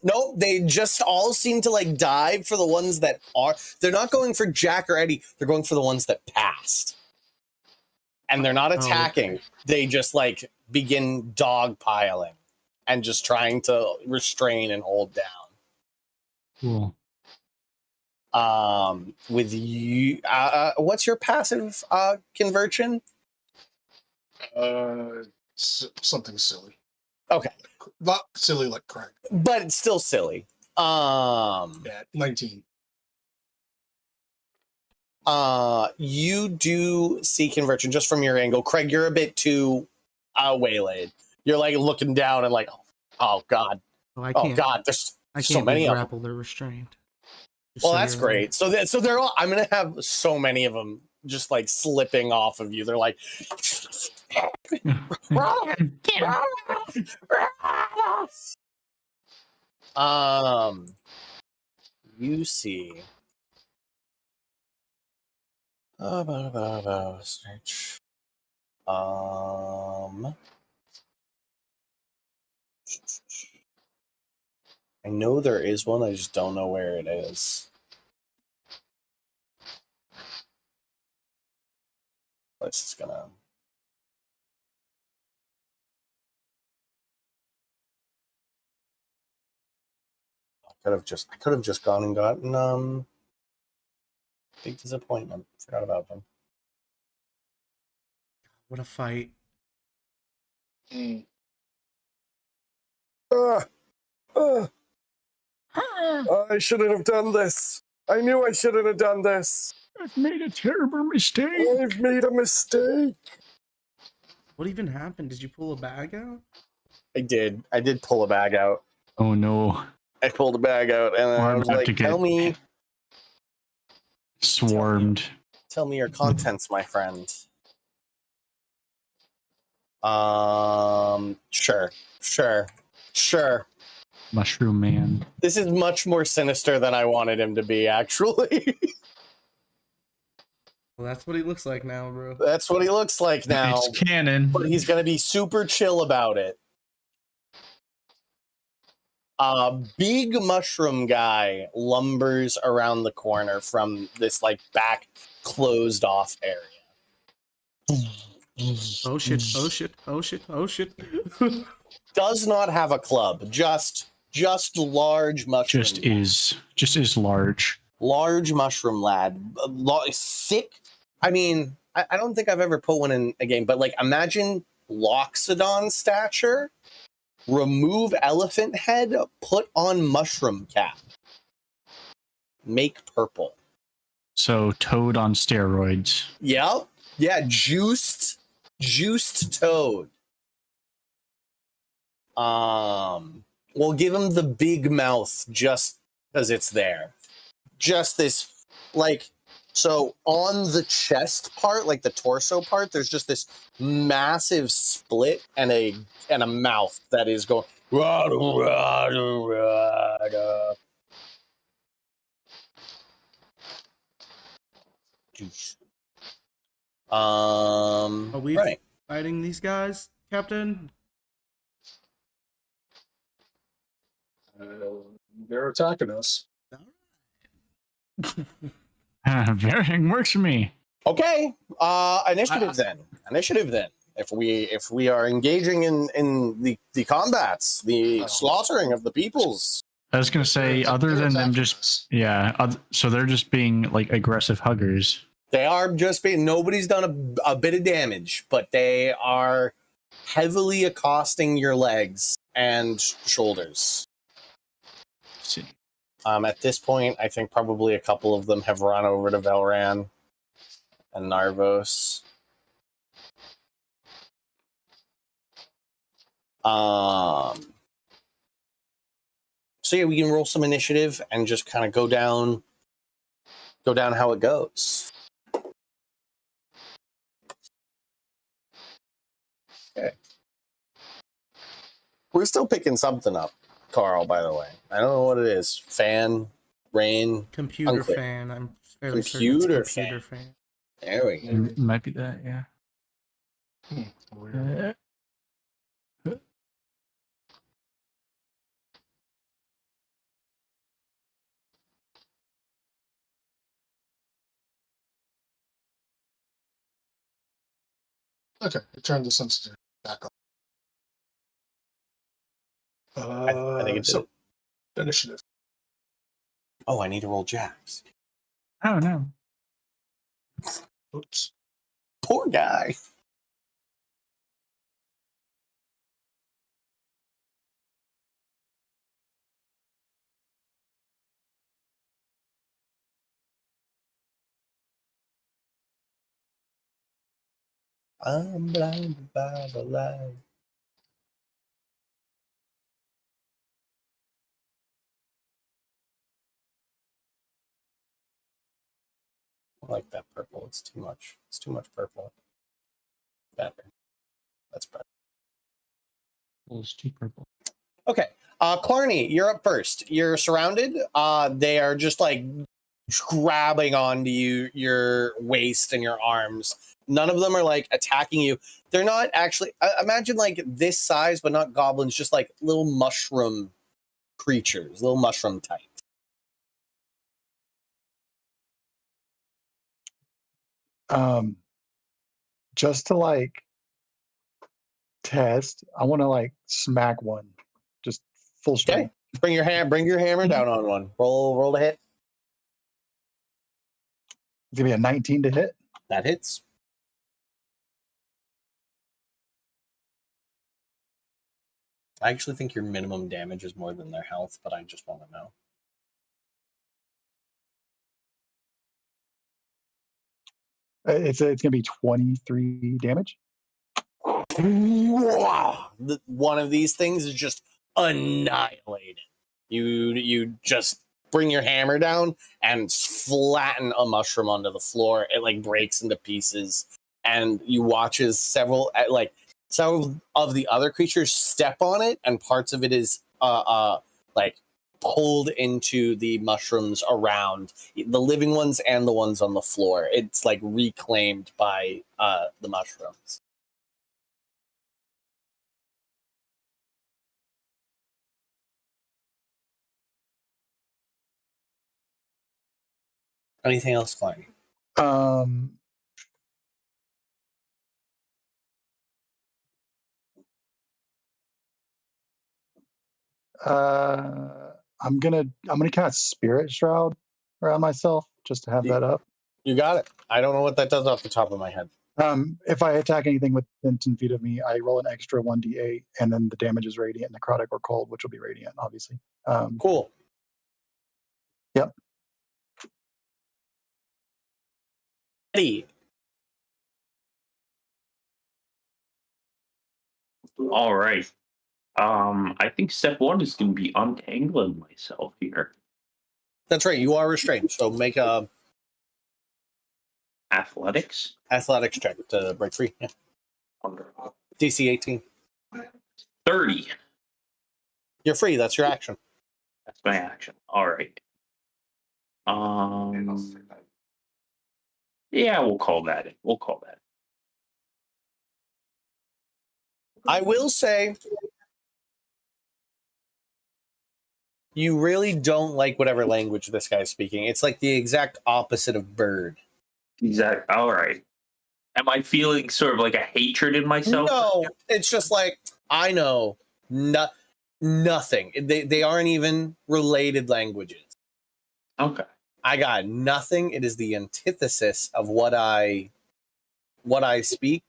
No, they just all seem to like dive for the ones that are. They're not going for Jack or Eddie. They're going for the ones that passed. And they're not attacking. okay. They just like begin dogpiling and just trying to restrain and hold down. Cool. With you, what's your passive conversion? Something silly. Okay, Not silly like Craig. but it's still silly. Yeah, 19. You do see conversion just from your angle. Craig, you're a bit too waylaid. You're like looking down and like, oh god, Oh, I oh can't. god, there's I so can't many be of them. grappled or restrained. Just Well, so that's you're aware. great. So they're all. I'm gonna have so many of them just like slipping off of you. They're like, you see. Search. I know there is one. I just don't know where it is. This is gonna. I could have just gone and gotten big disappointment. Forgot about them. What a fight. I shouldn't have done this. I knew I shouldn't have done this. I've made a terrible mistake. I've made a mistake. What even happened? Did you pull a bag out? I did. I did pull a bag out. Oh no. I pulled a bag out, and Or I I'm was about like, to get swarmed. tell me your contents, my friend. Sure. Mushroom man. This is much more sinister than I wanted him to be, actually. Well, that's what he looks like now, bro. That's what he looks like now. It's canon. But he's gonna be super chill about it. Big mushroom guy lumbers around the corner from this like back closed off area. Oh shit, oh shit, oh shit, oh shit. Does not have a club, just large mushroom. Just is large. Large mushroom lad. Thick. I mean, I don't think I've ever put one in a game, but like imagine Loxodon stature. Remove elephant head, put on mushroom cap. Make purple. So Toad on steroids. Yep. Yeah, juiced toad. We'll give him the big mouth just because it's there. Just this, like, so on the chest part, like the torso part, there's just this massive split and a mouth that is going. Rada, rada, rada. Are we Right. fighting these guys, Captain? They're attacking us. Varying works for me. Okay. Initiative then. If we are engaging in the combats, the slaughtering of the peoples. I was gonna say, other They're than them attacking just us. so they're just being like aggressive huggers. They are just being. Nobody's done a bit of damage, but they are heavily accosting your legs and shoulders. Let's see. At this point, I think probably a couple of them have run over to Velran and Narvos. So yeah, we can roll some initiative and just kind of go down how it goes. Okay. We're still picking something up, Carl, by the way. I don't know what it is. Fan, rain. Computer Unclear. fan. I'm fairly certain Computer it's computer fan. There we go. It might be that, yeah. Weird. Okay, I turned the sensitivity back on. I think it's So initiative. Oh, I need to roll jacks. Oh no. Oops. Poor guy. I'm blinded by the light. I like that purple. It's too much. It's too much purple. Better. That's better. Well, it's too purple. Okay. Clarny, you're up first. You're surrounded. They are just like grabbing onto you, your waist and your arms. None of them are like attacking you. They're not actually. Imagine like this size, but not goblins. Just like little mushroom creatures, little mushroom type. Just to like test, I want to like smack one, just full Okay. strength. Bring your hammer down on one. Roll to hit. Give me a 19 to hit. That hits. I actually think your minimum damage is more than their health, but I just want to know. It's gonna be 23 damage. One of these things is just annihilated. You just bring your hammer down and flatten a mushroom onto the floor. It like breaks into pieces, and you watch as several of the other creatures step on it, and parts of it is like pulled into the mushrooms around the living ones and the ones on the floor. It's like reclaimed by the mushrooms. Anything else, Klein? Um, I'm gonna cast Spirit Shroud around myself just to have that up. You got it. I don't know what that does off the top of my head. If I attack anything within 10 feet of me, I roll an extra 1d8, and then the damage is radiant, necrotic, or cold, which will be radiant, obviously. Cool. Yep. Eddie. All right. I think step one is going to be untangling myself here. That's right. You are restrained, so make a Athletics. athletics check to break free. Yeah. Wonderful. DC 18. 30. You're free. That's your action. That's my action. All right. Yeah, we'll call that it. We'll call that. I will say, you really don't like whatever language this guy's speaking. It's like the exact opposite of bird. Exactly. All right. Am I feeling sort of like a hatred in myself? No, it's just like, I know nothing. They aren't even related languages. Okay. I got nothing. It is the antithesis of what I speak.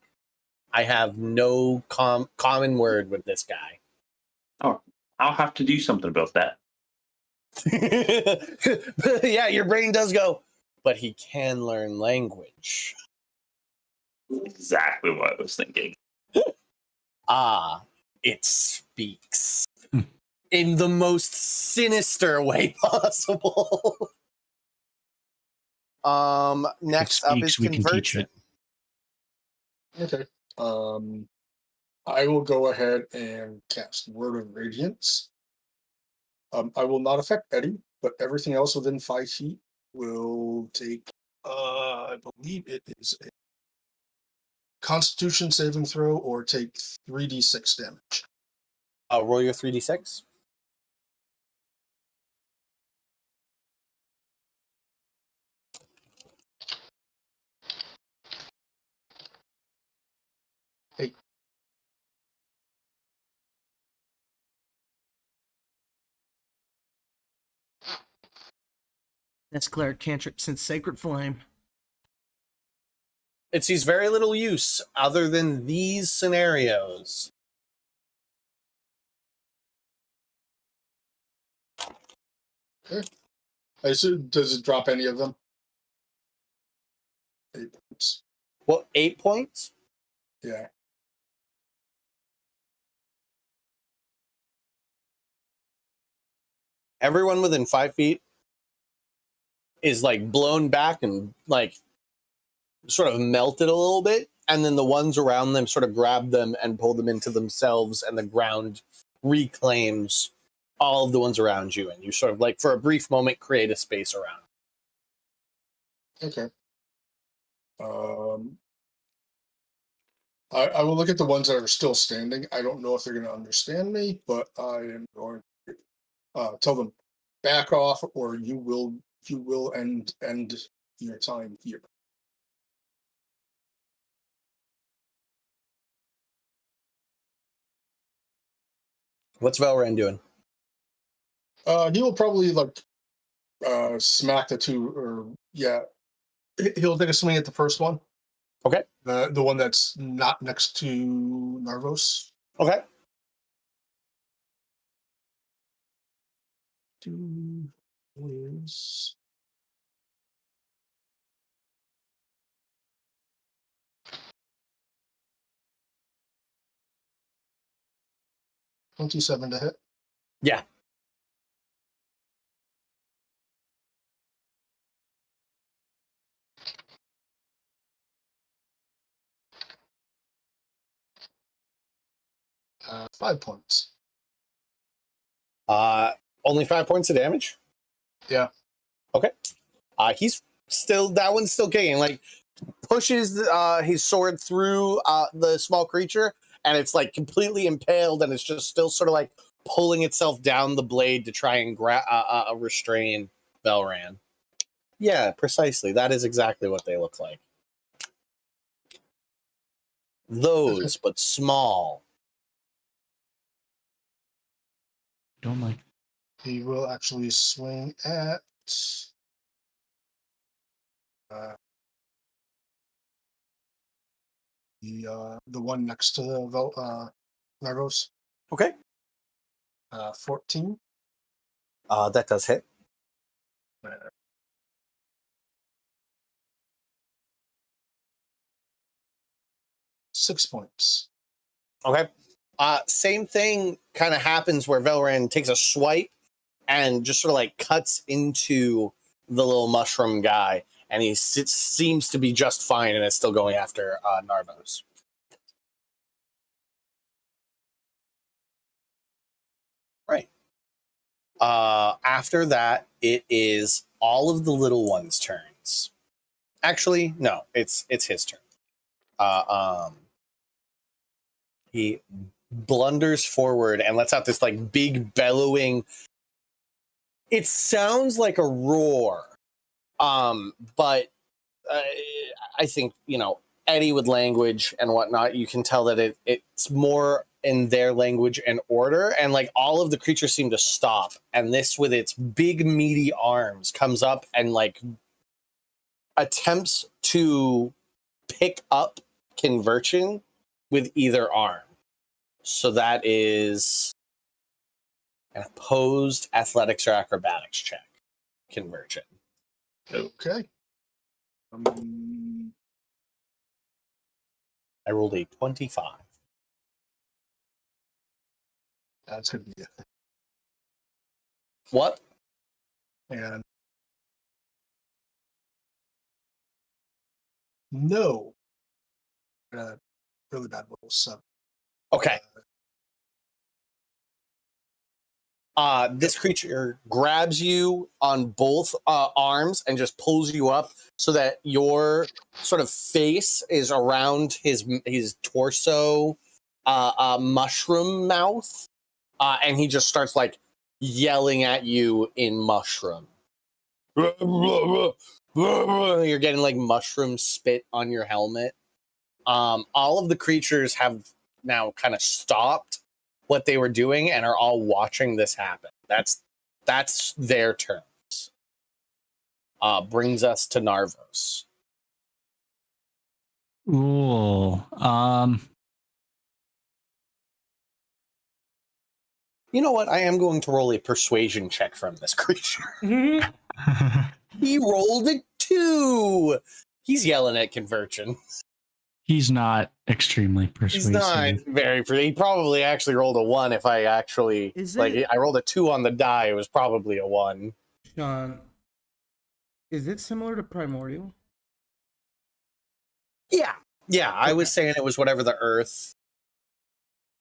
I have no common word with this guy. Oh, I'll have to do something about that. Yeah, your brain does go, but he can learn language. Exactly what I was thinking. It speaks Hmm. in the most sinister way possible. Next up is speaks, we can teach conversion. it. Okay. I will go ahead and cast Word of Radiance. I will not affect Eddie, but everything else within 5 feet will take, I believe it is a Constitution saving throw or take 3d6 damage. Roll your 3d6. This cleric cantrip since Sacred Flame. It sees very little use other than these scenarios. Okay. I assume, does it drop any of them? 8 points. Well, 8 points? Yeah. Everyone within 5 feet is like blown back and like sort of melted a little bit, and then the ones around them sort of grab them and pull them into themselves, and the ground reclaims all of the ones around you, and you sort of like for a brief moment create a space around. Okay. I will look at the ones that are still standing. I don't know if they're going to understand me, but I am going to tell them back off, or you will end your time here. What's Velran doing? He will probably like smack the two, or yeah, he'll take a swing at the first one. Okay. The one that's not next to Narvos. Okay. Is 27 to hit. Yeah. Uh, 5 points. Only 5 points of damage. Yeah. Okay. He's still, that one's still kicking. Like, pushes his sword through the small creature, and it's like completely impaled, and it's just still sort of like pulling itself down the blade to try and restrain Velran. Yeah, precisely. That is exactly what they look like. Those, but small. Don't like. He will actually swing at the one next to the Nargos. Okay. 14. That does hit. Uh, 6 points. Okay. Same thing kind of happens where Velran takes a swipe and just sort of like cuts into the little mushroom guy, and he seems to be just fine, and is still going after Narvos. Right. After that, it is all of the little ones' turns. Actually, no, it's his turn. He blunders forward and lets out this like big bellowing. It sounds like a roar, but I think, you know, Eddie with language and whatnot, you can tell that it's more in their language and order, and like all of the creatures seem to stop, and this with its big meaty arms comes up and like attempts to pick up Conversion with either arm. So that is an opposed athletics or acrobatics check. Conversion. Okay. I rolled a 25. That's going to be it. What? And no. Really bad roll. 7. Okay. This creature grabs you on both arms and just pulls you up so that your sort of face is around his torso, mushroom mouth, and he just starts like yelling at you in mushroom. You're getting like mushroom spit on your helmet. All of the creatures have now kind of stopped what they were doing and are all watching this happen. That's their turns. Brings us to Narvos. Ooh. You know what? I am going to roll a persuasion check from this creature. He rolled a 2. He's yelling at Conversion. He's not extremely persuasive. He's not very. He probably actually rolled a 1. If I actually I rolled a 2 on the die, it was probably a 1. Sean, is it similar to Primordial? Yeah. I was saying it was whatever the Earth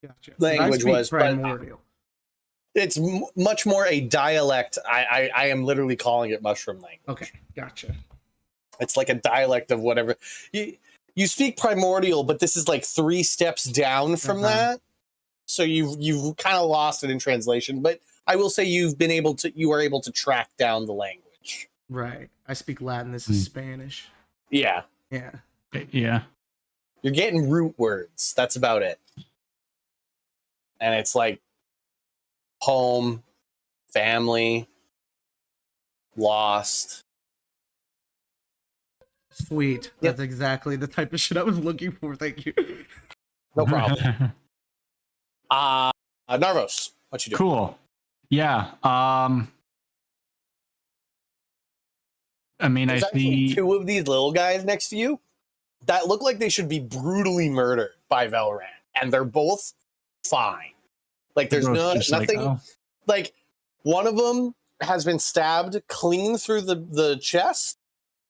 Gotcha. language was, Primordial. but it's much more a dialect. I am literally calling it mushroom language. Okay, gotcha. It's like a dialect of whatever. You speak Primordial, but this is like 3 steps down from that. So you've kind of lost it in translation. But I will say you are able to track down the language. Right. I speak Latin. This is Spanish. Yeah. Yeah. Yeah. You're getting root words. That's about it. And it's like home, family, lost. Sweet. That's exactly the type of shit I was looking for. Thank you. No problem. Narvos, what you doing? Cool. Yeah. I mean, There's I actually see 2 of these little guys next to you that look like they should be brutally murdered by Velran, and they're both fine. Like there's Gross, just nothing. oh. Like one of them has been stabbed clean through the chest,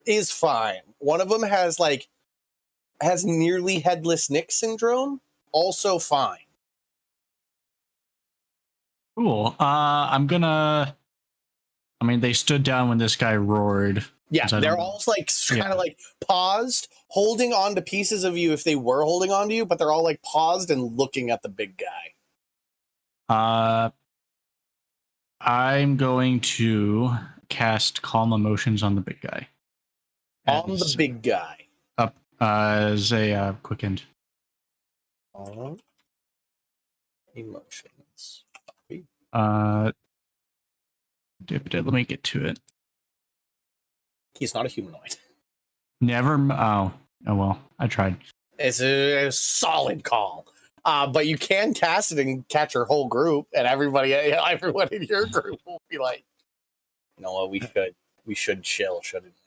is fine. One of them has nearly headless Nick syndrome, also fine. Cool. I mean, they stood down when this guy roared. Yeah, 'cause I they're don't- all like kind of like paused, holding on to pieces of you if they were holding on to you, but they're all like paused and looking at the big guy. I'm going to cast Calm Emotions on the big guy. On the big guy. Up as a quickened. Emotions. Let me get to it. He's not a humanoid. Never. Oh well. I tried. It's a solid call. But you can cast it and catch your whole group, and everyone in your group will be like, you know what, we should chill, shouldn't we?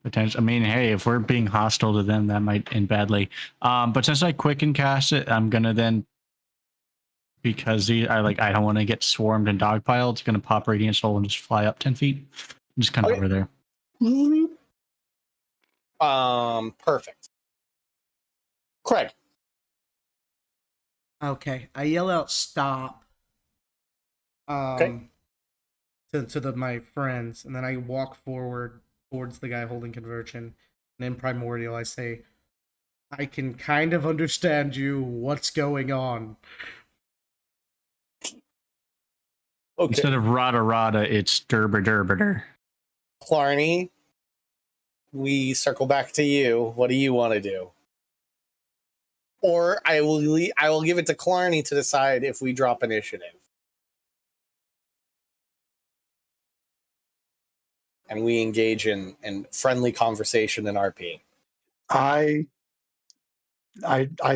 Potential. I mean, hey, if we're being hostile to them, that might end badly. But since I quicken cast it, I'm gonna then, because I don't want to get swarmed and dogpiled. It's gonna pop Radiant Soul and just fly up 10 feet, just kind of over there. Perfect. Craig. Okay, I yell out "stop" Okay. to my friends, and then I walk forward towards the guy holding Conversion, and in Primordial I say, "I can kind of understand you. What's going on?" Okay. Instead of rada rada, it's derber derber. Clarny, we circle back to you. What do you want to do? Or I will give it to Clarny to decide if we drop initiative. And we engage in friendly conversation in RP. I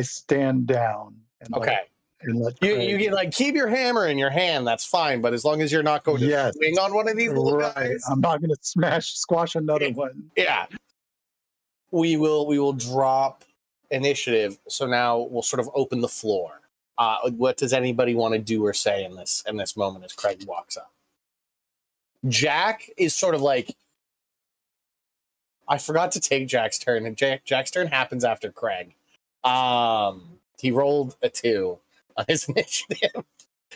stand down and Okay. let You Craig- can like keep your hammer in your hand, that's fine, but as long as you're not going to Yes. swing on one of these little right. guys. I'm not going to squash another one. Yeah. We will drop initiative. So now we'll sort of open the floor. What does anybody want to do or say in this moment as Craig walks up? Jack is sort of like, I forgot to take Jack's turn, and Jack's turn happens after Craig. He rolled a 2 on his initiative.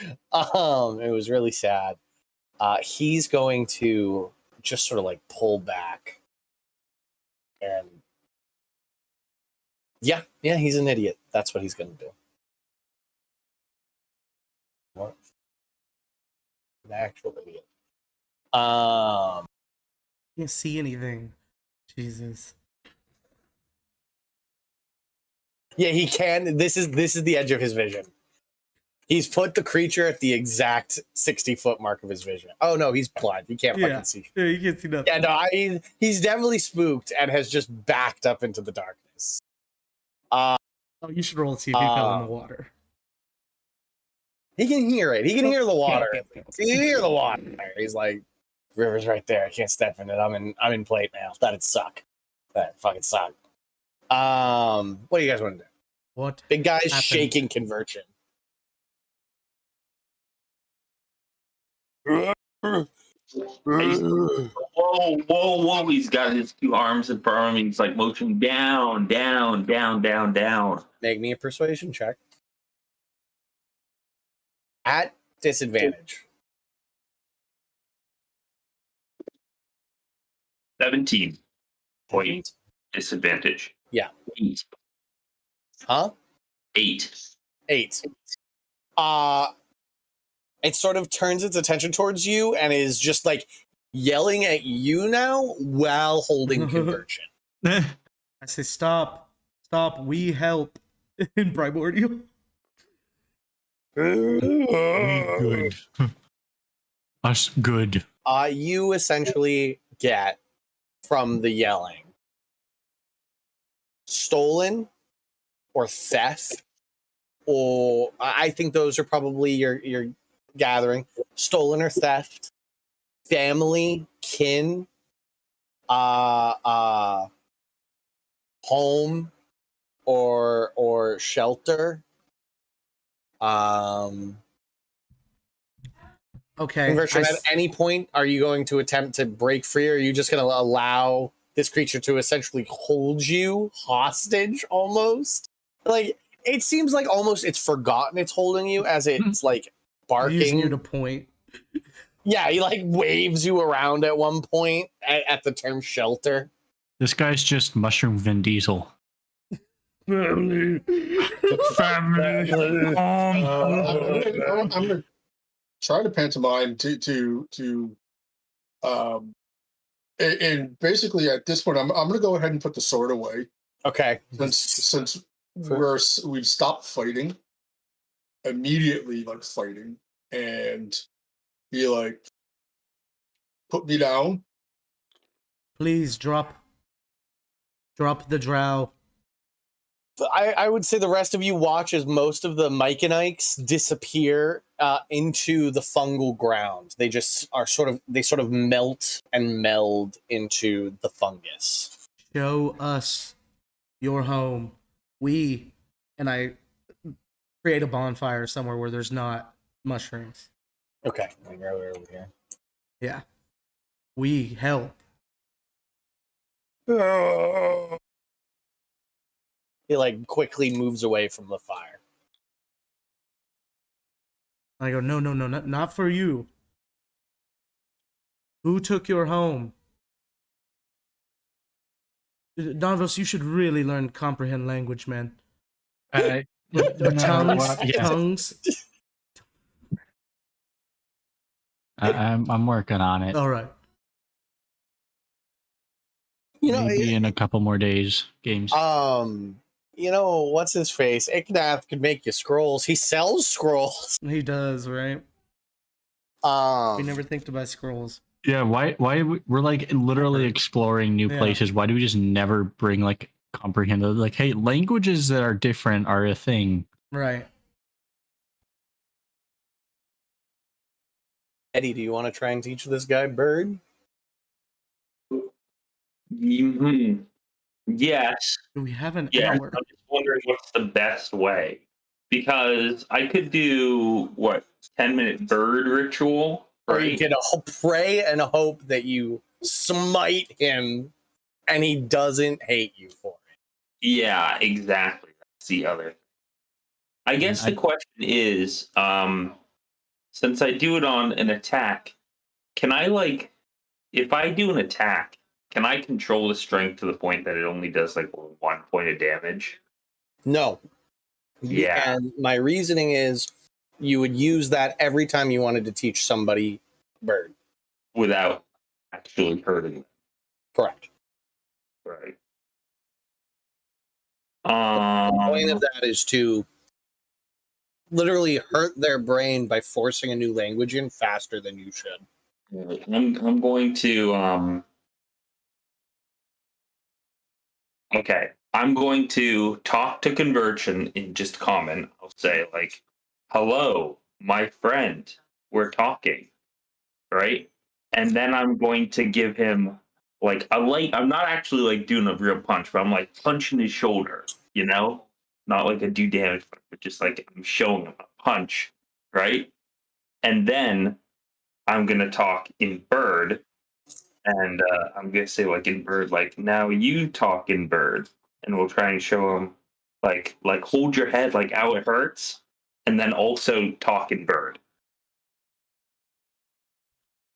It was really sad. He's going to just sort of like pull back, and yeah, he's an idiot. That's what he's going to do. What? An actual idiot. Can't see anything. Jesus. Yeah, he can. This is the edge of his vision. He's put the creature at the exact 60-foot mark of his vision. Oh no, he's blind. He can't fucking see. Yeah, you can't see nothing. Yeah, no, he's definitely spooked and has just backed up into the darkness. Oh, you should roll to see if he fell in the water. He can hear it. He can hear the water. Okay. He can hear the water. He's like, river's right there. I can't step in it. I'm in plate now. That'd suck. That fucking suck. What do you guys want to do? What? Big guy's happened? shaking conversion. Whoa! He's got his 2 arms in front of him. He's like motioning down. Make me a persuasion check. At disadvantage. 17 point disadvantage. Yeah. 8. Huh? 8. 8. It sort of turns its attention towards you and is just like yelling at you now while holding conversion. I say, stop. We help in Primordial. Good. Us good. You essentially get from the yelling stolen or theft, or I think those are probably your gathering. Stolen or theft, family, kin, home or shelter, Okay. Conversion, at any point, are you going to attempt to break free, or are you just going to allow this creature to essentially hold you hostage almost? Like, it seems like almost it's forgotten it's holding you as it's like Using you barking. to point. Yeah, he like waves you around at one point at the term shelter. This guy's just Mushroom Vin Diesel. Family. Family. I'm gonna try to pantomime and basically at this point I'm gonna go ahead and put the sword away Okay. since we've stopped fighting immediately, like fighting, and be like, put me down. Please drop the drow. I would say the rest of you watch as most of the Myconites disappear into the fungal ground. They just are sort of melt and meld into the fungus. Show us your home. And I create a bonfire somewhere where there's not mushrooms. Okay, right over here. Yeah. We help. He like quickly moves away from the fire. I go, no, not for you. Who took your home? Davos, you should really learn comprehend language, man. Tongues. I'm working on it. All right. You know, Maybe in a couple more days. Games. you know, what's his face? Ignath could make you scrolls. He sells scrolls. He does, right? We never think to buy scrolls. Yeah, why we're like literally exploring new Yeah. places. Why do we just never bring like comprehend like, hey, languages that are different are a thing. Right. Eddie, do you want to try and teach this guy bird? Mhm. Yes. Do we have an Yeah. hour? I'm just wondering what's the best way. Because I could do, 10-minute bird ritual, Or you right? could pray and hope that you smite him and he doesn't hate you for it. Yeah, exactly. That's the other. I guess the question is, since I do it on an attack, can I if I do an attack, can I control the strength to the point that it only does 1 point of damage? No. Yeah. And my reasoning is you would use that every time you wanted to teach somebody bird. Without actually hurting them. Correct. Right. The point of that is to literally hurt their brain by forcing a new language in faster than you should. I'm going to okay. I'm going to talk to Conversion in just common. I'll say hello, my friend. We're talking. Right? And then I'm going to give him a light. I'm not actually doing a real punch, but I'm punching his shoulder, Not a do damage, but just I'm showing him a punch, right? And then I'm gonna talk in bird, and I'm gonna say in bird, now you talk in bird, and we'll try and show him hold your head ow it hurts, and then also talk in bird.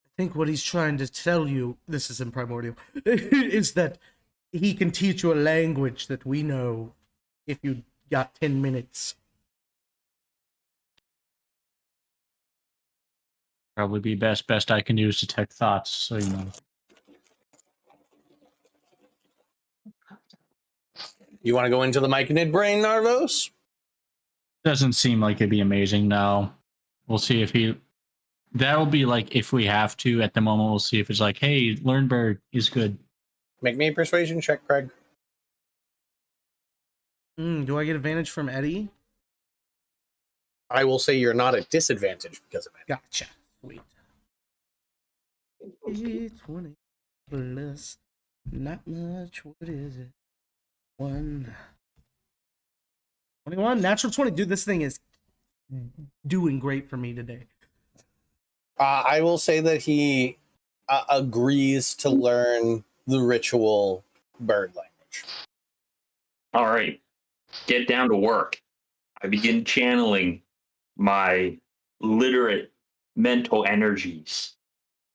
I think what he's trying to tell you, this is in Primordial, is that he can teach you a language that we know if you got 10 minutes. Probably be best I can do is detect thoughts, so you know. You want to go into the Myconid brain, Narvos? Doesn't seem like it'd be amazing, no. We'll see if he that'll be if we have to. At the moment we'll see if it's hey, learn bird is good. Make me a persuasion check, Craig. Do I get advantage from Eddie? I will say you're not at disadvantage because of it. Gotcha. Sweet. 20 plus. Not much. What is it? 1. 21. Natural 20. Dude, this thing is doing great for me today. I will say that he agrees to learn the ritual bird language. All right, get down to work. I begin channeling my literate mental energies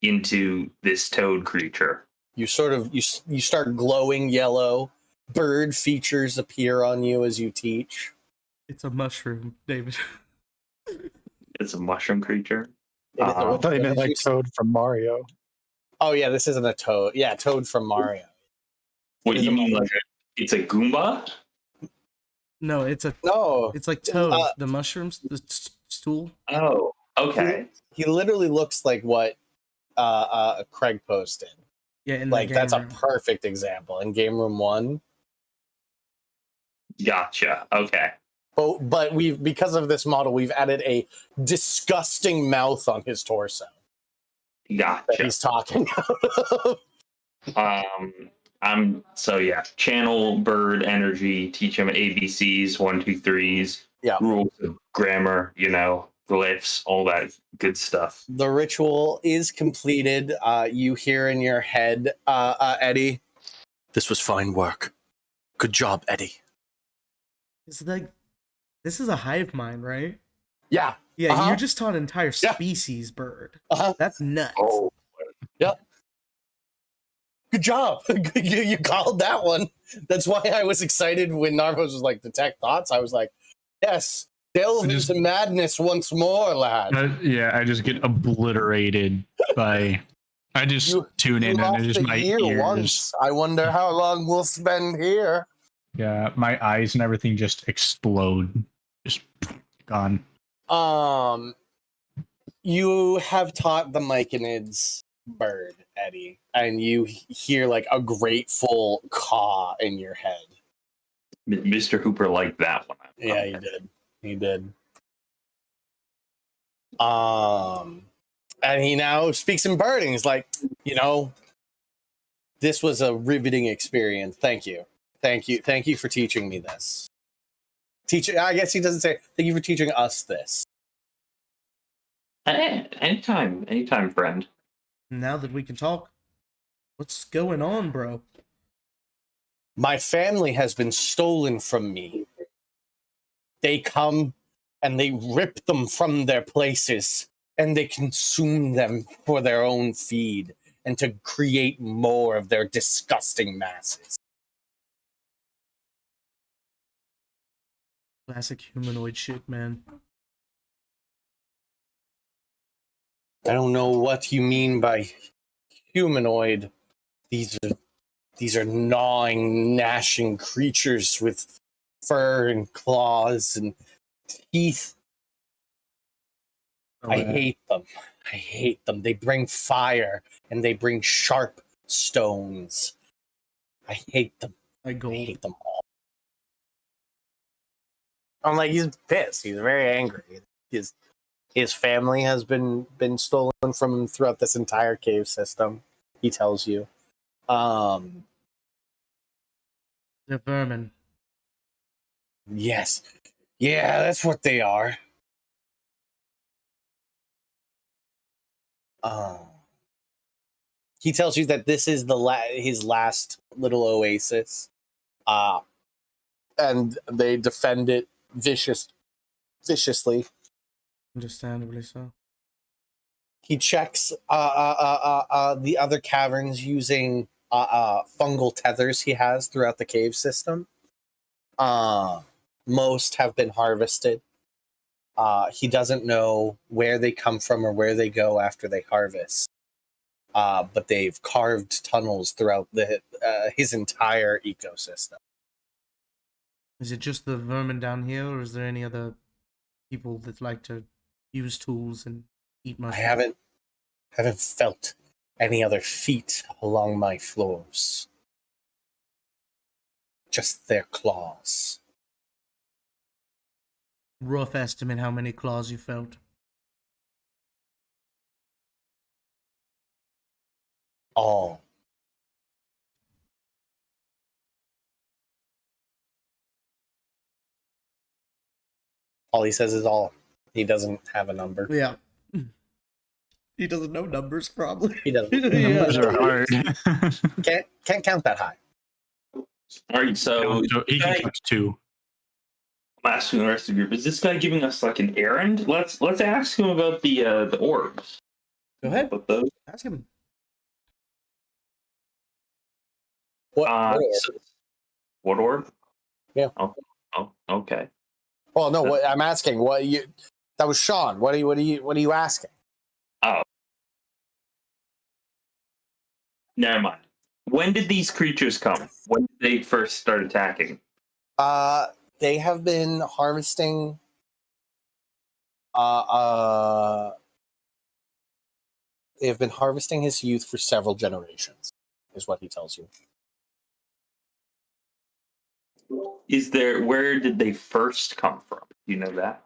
into this toad creature. You sort of you start glowing yellow. Bird features appear on you as you teach. It's a mushroom, David. It's a mushroom creature. It is- Uh-huh. I thought you meant as like you- Toad from Mario. Oh yeah, this isn't a toad. Yeah, Toad from Mario. What It do is you a mean? mushroom. Like it's a Goomba? No, it's No, like Toad, Uh, the mushrooms, the stool. Oh, okay. he literally looks like what Craig posted. Yeah, in Like the game that's a room. perfect example in Game Room 1. Gotcha. Okay. But we've because of this model, we've added a disgusting mouth on his torso that Gotcha. he's talking out of. I'm so yeah. Channel bird energy. Teach him ABCs, 1, 2, 3s. Yeah. Rules of grammar. Glyphs, all that good stuff. The ritual is completed. You hear in your head, Eddie, this was fine work. Good job, Eddie. It's like this is a hive mind, right? Yeah. Yeah, Uh-huh. you're just taught an entire Yeah. species bird. Uh-huh. That's nuts. Oh, Good job. you called that one. That's why I was excited when Narvos was like, detect thoughts. I was like, yes, delve I just- into madness once more, lad. I just get obliterated by. I just You- tune You in and lost just a my year ears. once. I wonder how long we'll spend here. Yeah, my eyes and everything just explode. Just gone. You have taught the Myconids bird, Eddie, and you hear like a grateful caw in your head. Mr. Hooper liked that one. Yeah, he did. He did. And he now speaks in bird, and he's like, this was a riveting experience. Thank you for teaching me this. I guess he doesn't say thank you for teaching us this. Anytime, friend. Now that we can talk, what's going on, bro? My family has been stolen from me. They come and they rip them from their places and they consume them for their own feed and to create more of their disgusting masses. Classic humanoid shit, man. I don't know what you mean by humanoid. These are gnawing, gnashing creatures with fur and claws and teeth. I hate them. I hate them. They bring fire and they bring sharp stones. I hate them. I I gold. hate them all. I'm like, he's pissed. He's very angry. His family has been stolen from him throughout this entire cave system. He tells you. The vermin. Yes. Yeah, that's what they are. He tells you that this is his last little oasis. And they defend it viciously. Understandably so. He checks the other caverns using fungal tethers he has throughout the cave system. Most have been harvested. He doesn't know where they come from or where they go after they harvest. But they've carved tunnels throughout his entire ecosystem. Is it just the vermin down here, or is there any other people that like to use tools and eat I mushrooms? haven't felt any other feet along my floors. Just their claws. Rough estimate how many claws you felt. All. All he says is all. He doesn't have a number. Yeah. He doesn't know numbers, probably. He doesn't. Numbers Yeah. are hard. Can't count that high. All right, so He can guy- count 2. I'm asking the rest of the group: is this guy giving us like an errand? Let's ask him about the orbs. Go ahead. About those. Ask him. What? What orb? Yeah. Oh, okay. Well, no. What I'm asking. What you? That was Sean. What are you asking? Never mind. When did these creatures come? When did they first start attacking? They have been harvesting. They have been harvesting his youth for several generations, is what he tells you. Where did they first come from? Do you know that?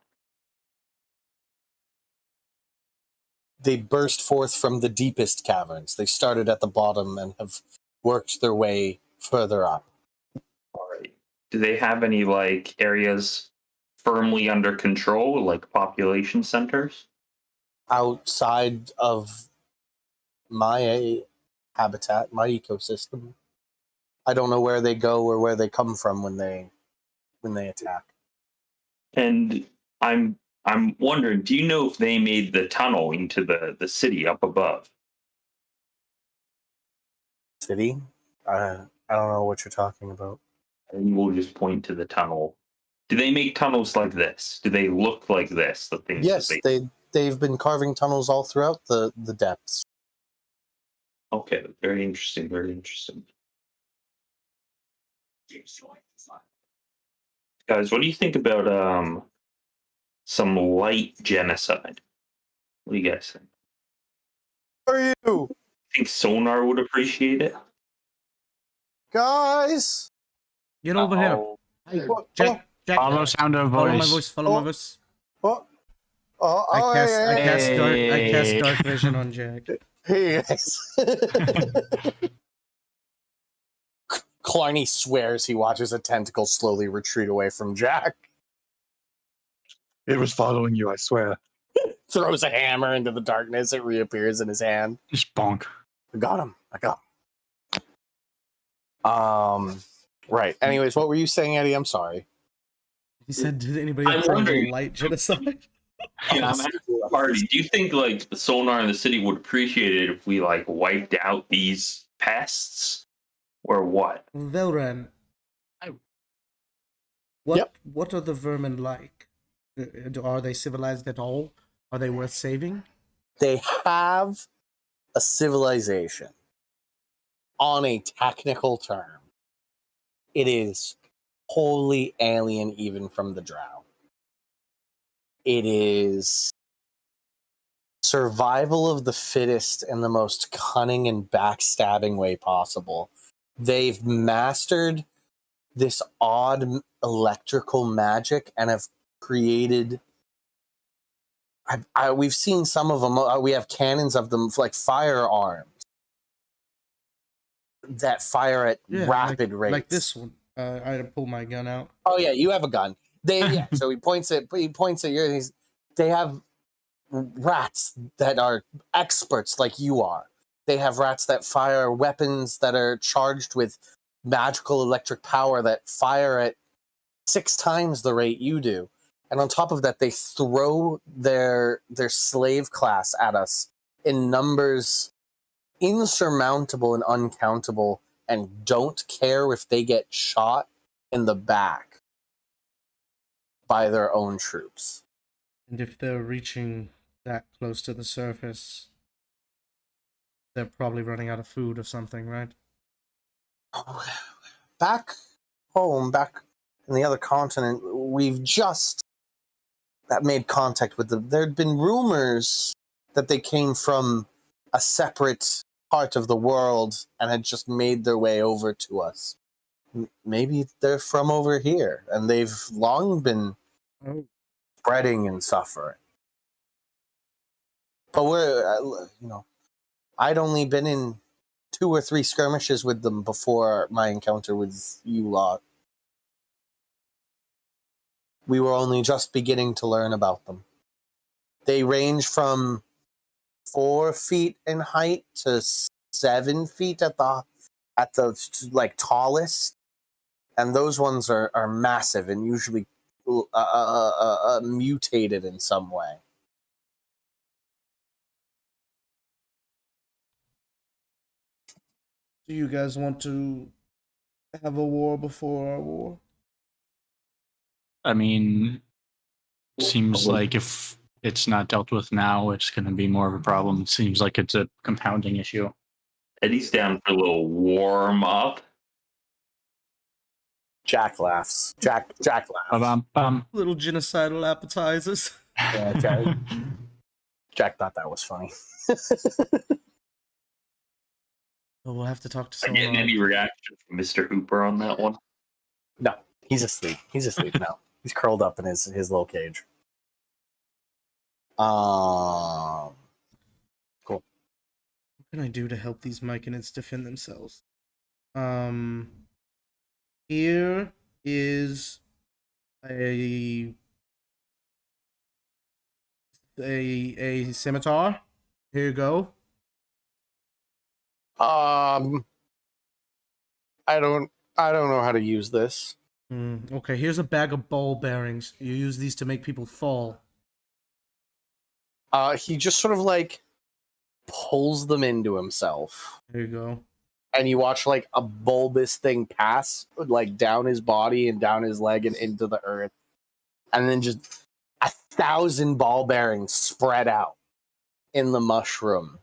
They burst forth from the deepest caverns. They started at the bottom and have worked their way further up. All right. Do they have any like areas firmly under control, like population centers? Outside of my habitat, my ecosystem, I don't know where they go or where they come from when they attack. And I'm wondering, do you know if they made the tunnel into the city up above? City? I don't know what you're talking about. And we'll just point to the tunnel. Do they make tunnels like this? Do they look like this? The things Yes, that they've been carving tunnels all throughout the depths. Okay, very interesting, very interesting. Guys, what do you think about some light genocide? What do you guys think? Who are you Think Sonar would appreciate it? guys? Get over here. Oh, Hey, What? Jack. Follow sound of Follow voice. my voice. Follow my voice. What? Oh, I cast Hey. dark vision on Jack. Hey guys. Clarny swears he watches a tentacle slowly retreat away from Jack. It was following you, I swear. Throws a hammer into the darkness. It reappears in his hand. Just bonk. I got him. Right. Anyways, what were you saying, Eddie? I'm sorry. He said, "Did anybody I'm have trouble wondering- light genocide?" Yeah, I'm asking the party. Do you think like the Sonar in the city would appreciate it if we like wiped out these pests, or what? Velran. I- What are the vermin like? Are they civilized at all? Are they worth saving? They have a civilization on a technical term. It is wholly alien even from the Drow. It is survival of the fittest in the most cunning and backstabbing way possible. They've mastered this odd electrical magic and have created. We've seen some of them. We have cannons of them, like firearms that fire at rapid rates. Like this one. I pull my gun out. Oh yeah, you have a gun. So he points at you. They have rats that are experts like you are. They have rats that fire weapons that are charged with magical electric power that fire at 6 times the rate you do. And on top of that, they throw their slave class at us in numbers insurmountable and uncountable, and don't care if they get shot in the back by their own troops. And if they're reaching that close to the surface, they're probably running out of food or something, right? Back home, back in the other continent, we've just made contact with them. There'd been rumors that they came from a separate part of the world and had just made their way over to us. Maybe they're from over here, and they've long been spreading and suffering. But I'd only been in 2 or 3 skirmishes with them before my encounter with you lot. We were only just beginning to learn about them. They range from 4 feet in height to 7 feet at the like tallest, and those ones are massive and usually mutated in some way. Do you guys want to have a war before our war? I mean, seems like if it's not dealt with now, it's going to be more of a problem. It seems like it's a compounding issue. Eddie's down for a little warm up. Jack laughs. Jack laughs. Ba-bum-bum. Little genocidal appetizers. Yeah, Jack thought that was funny. Oh, we'll have to talk to Am I getting someone. any reaction from Mr. Hooper on that one? No, he's asleep. He's asleep now. He's curled up in his little cage. What can I do to help these Myconids defend themselves? Here is a scimitar. Here you go. I don't know how to use this. Okay, here's a bag of ball bearings. You use these to make people fall. He just sort of like pulls them into himself, There you go. and you watch like a bulbous thing pass like down his body and down his leg and into the earth, and then just 1,000 ball bearings spread out in the mushroom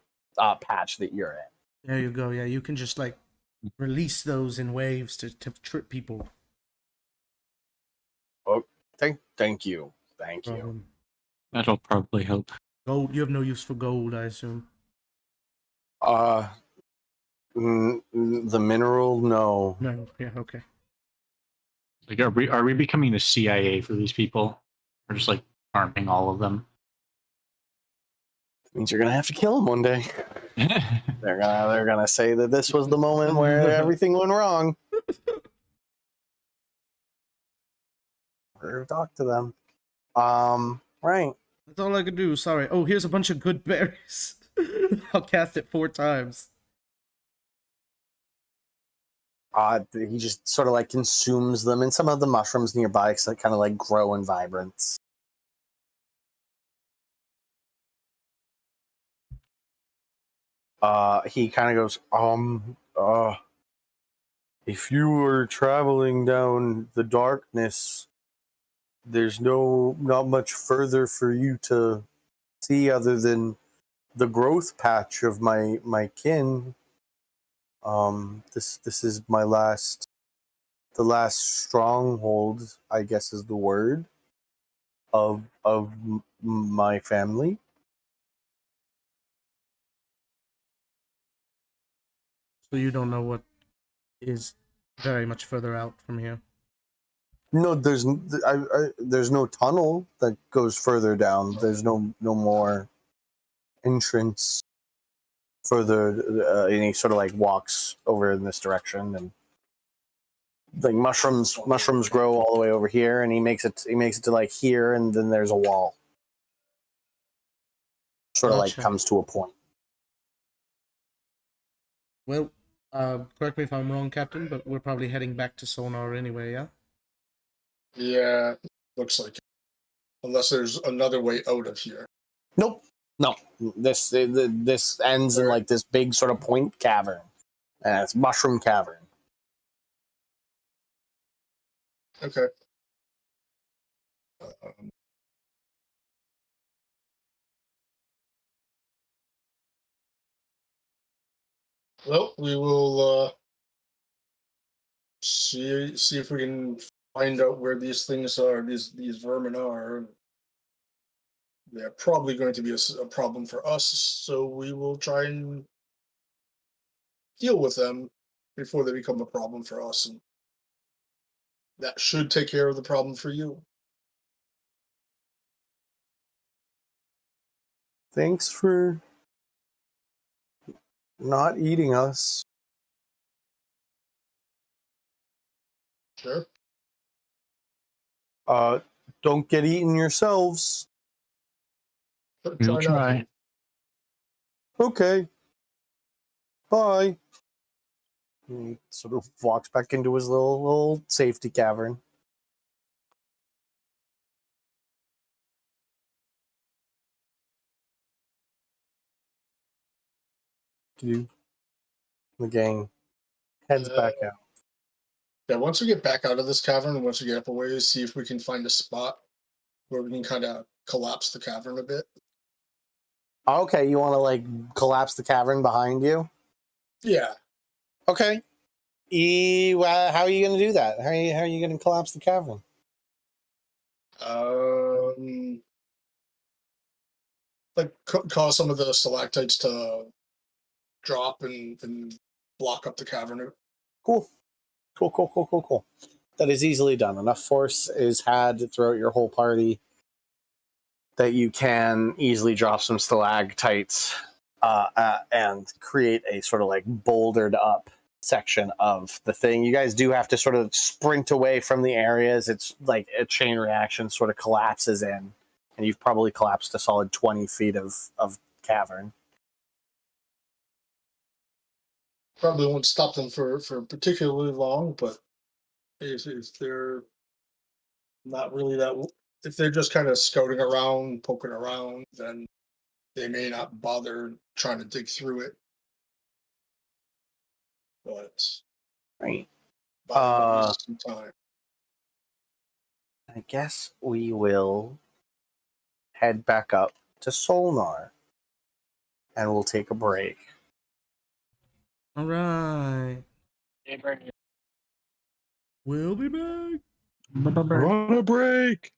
patch that you're in. There you go. Yeah, you can just like release those in waves to trip people. Thank you. That'll probably help. Gold. You have no use for gold, I assume. The mineral, no. No. Yeah. Okay. Like, are we becoming the CIA for these people? Or just like arming all of them? Means you're gonna have to kill him one day. They're gonna say that this was the moment where everything went wrong. Or talk to them. Right. That's all I could do. Sorry. Oh, here's a bunch of good berries. I'll cast it 4 times. He just sort of like consumes them, and some of the mushrooms nearby kind of like grow in vibrance. He kind of goes, if you were traveling down the darkness, there's not much further for you to see other than the growth patch of my kin. This is the last stronghold, I guess is the word, of my family. So you don't know what is very much further out from here. No, there's no tunnel that goes further down. There's no more entrance further. And he sort of like walks over in this direction, and like mushrooms grow all the way over here, and he makes it to like here, and then there's a wall. Sort of like Gotcha. comes to a point. Well, correct me if I'm wrong, Captain, but we're probably heading back to Sonar anyway, yeah? Yeah, looks like it. Unless there's another way out of here. Nope. No. This ends in like this big sort of point cavern. And it's Mushroom Cavern. Okay. Well, we will see if we can find out where these things are. These vermin are. They're probably going to be a problem for us, so we will try and deal with them before they become a problem for us, and that should take care of the problem for you. Thanks for not eating us. Sure. Don't get eaten yourselves. But We'll not try. to. Okay. Bye. He sort of walks back into his little safety cavern. The gang heads back out. Yeah, once we get back out of this cavern, once we get up a ways, see if we can find a spot where we can kind of collapse the cavern a bit. Okay, you want to like collapse the cavern behind you? Yeah. Okay. How are you going to do that? How are you going to collapse the cavern? Like cause some of the stalactites to drop and block up the cavern. Cool. Cool. That is easily done. Enough force is had throughout your whole party that you can easily drop some stalactites and create a sort of like bouldered up section of the thing. You guys do have to sort of sprint away from the areas. It's like a chain reaction sort of collapses in, and you've probably collapsed a solid 20 feet of cavern. Probably won't stop them for particularly long, but if they're not really if they're just kind of scouting around, poking around, then they may not bother trying to dig through it. But Right. buy some time. I guess we will head back up to Solnar and we'll take a break. All right. We'll be back. We're on a break.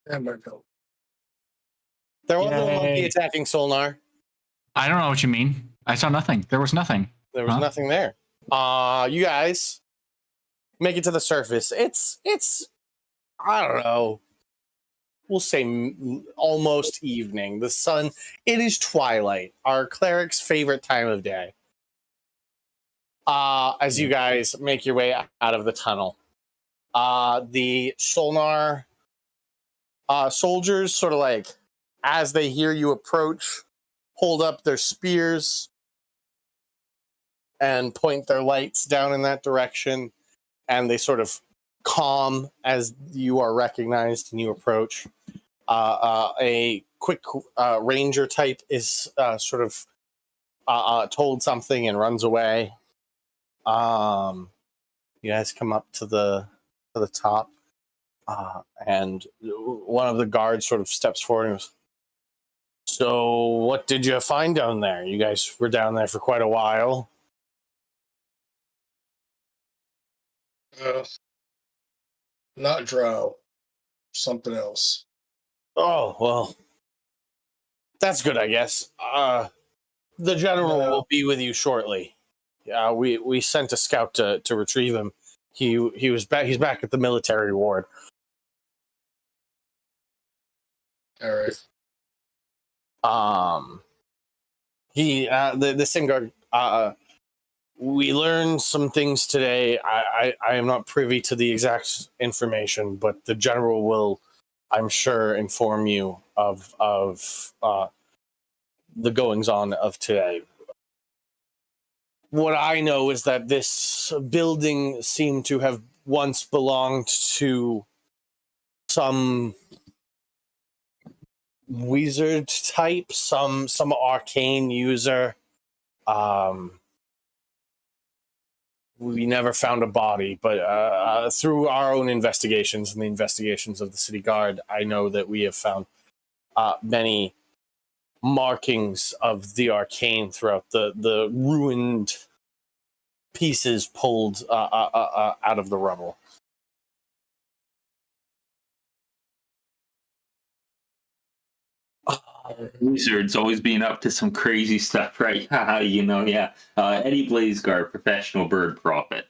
And my go. There was no Yay. monkey attacking Solnar. I don't know what you mean. I saw nothing. There was nothing. There was Huh? nothing there. You guys make it to the surface. It's I don't know. We'll say almost evening. The sun, it is twilight, our cleric's favorite time of day. As you guys make your way out of the tunnel, the Solnar soldiers sort of like, as they hear you approach, hold up their spears and point their lights down in that direction, and they sort of calm as you are recognized and you approach. A quick ranger type is sort of told something and runs away. You guys come up to the top, and one of the guards sort of steps forward and goes, "So, what did you find down there? You guys were down there for quite a while." Not drow. Something else. Oh, well, that's good, I guess. The general will be with you shortly. We sent a scout to retrieve him. He was back. He's back at the military ward. All right. The same guard. We learned some things today. I am not privy to the exact information, but the general will, I'm sure, inform you of the goings on of today. What I know is that this building seemed to have once belonged to some wizard type, some arcane user. We never found a body, but through our own investigations and the investigations of the city guard, I know that we have found many markings of the arcane throughout the ruined pieces pulled out of the rubble. Wizards always being up to some crazy stuff, right? Yeah. Eddie Blazeguard, professional bird prophet.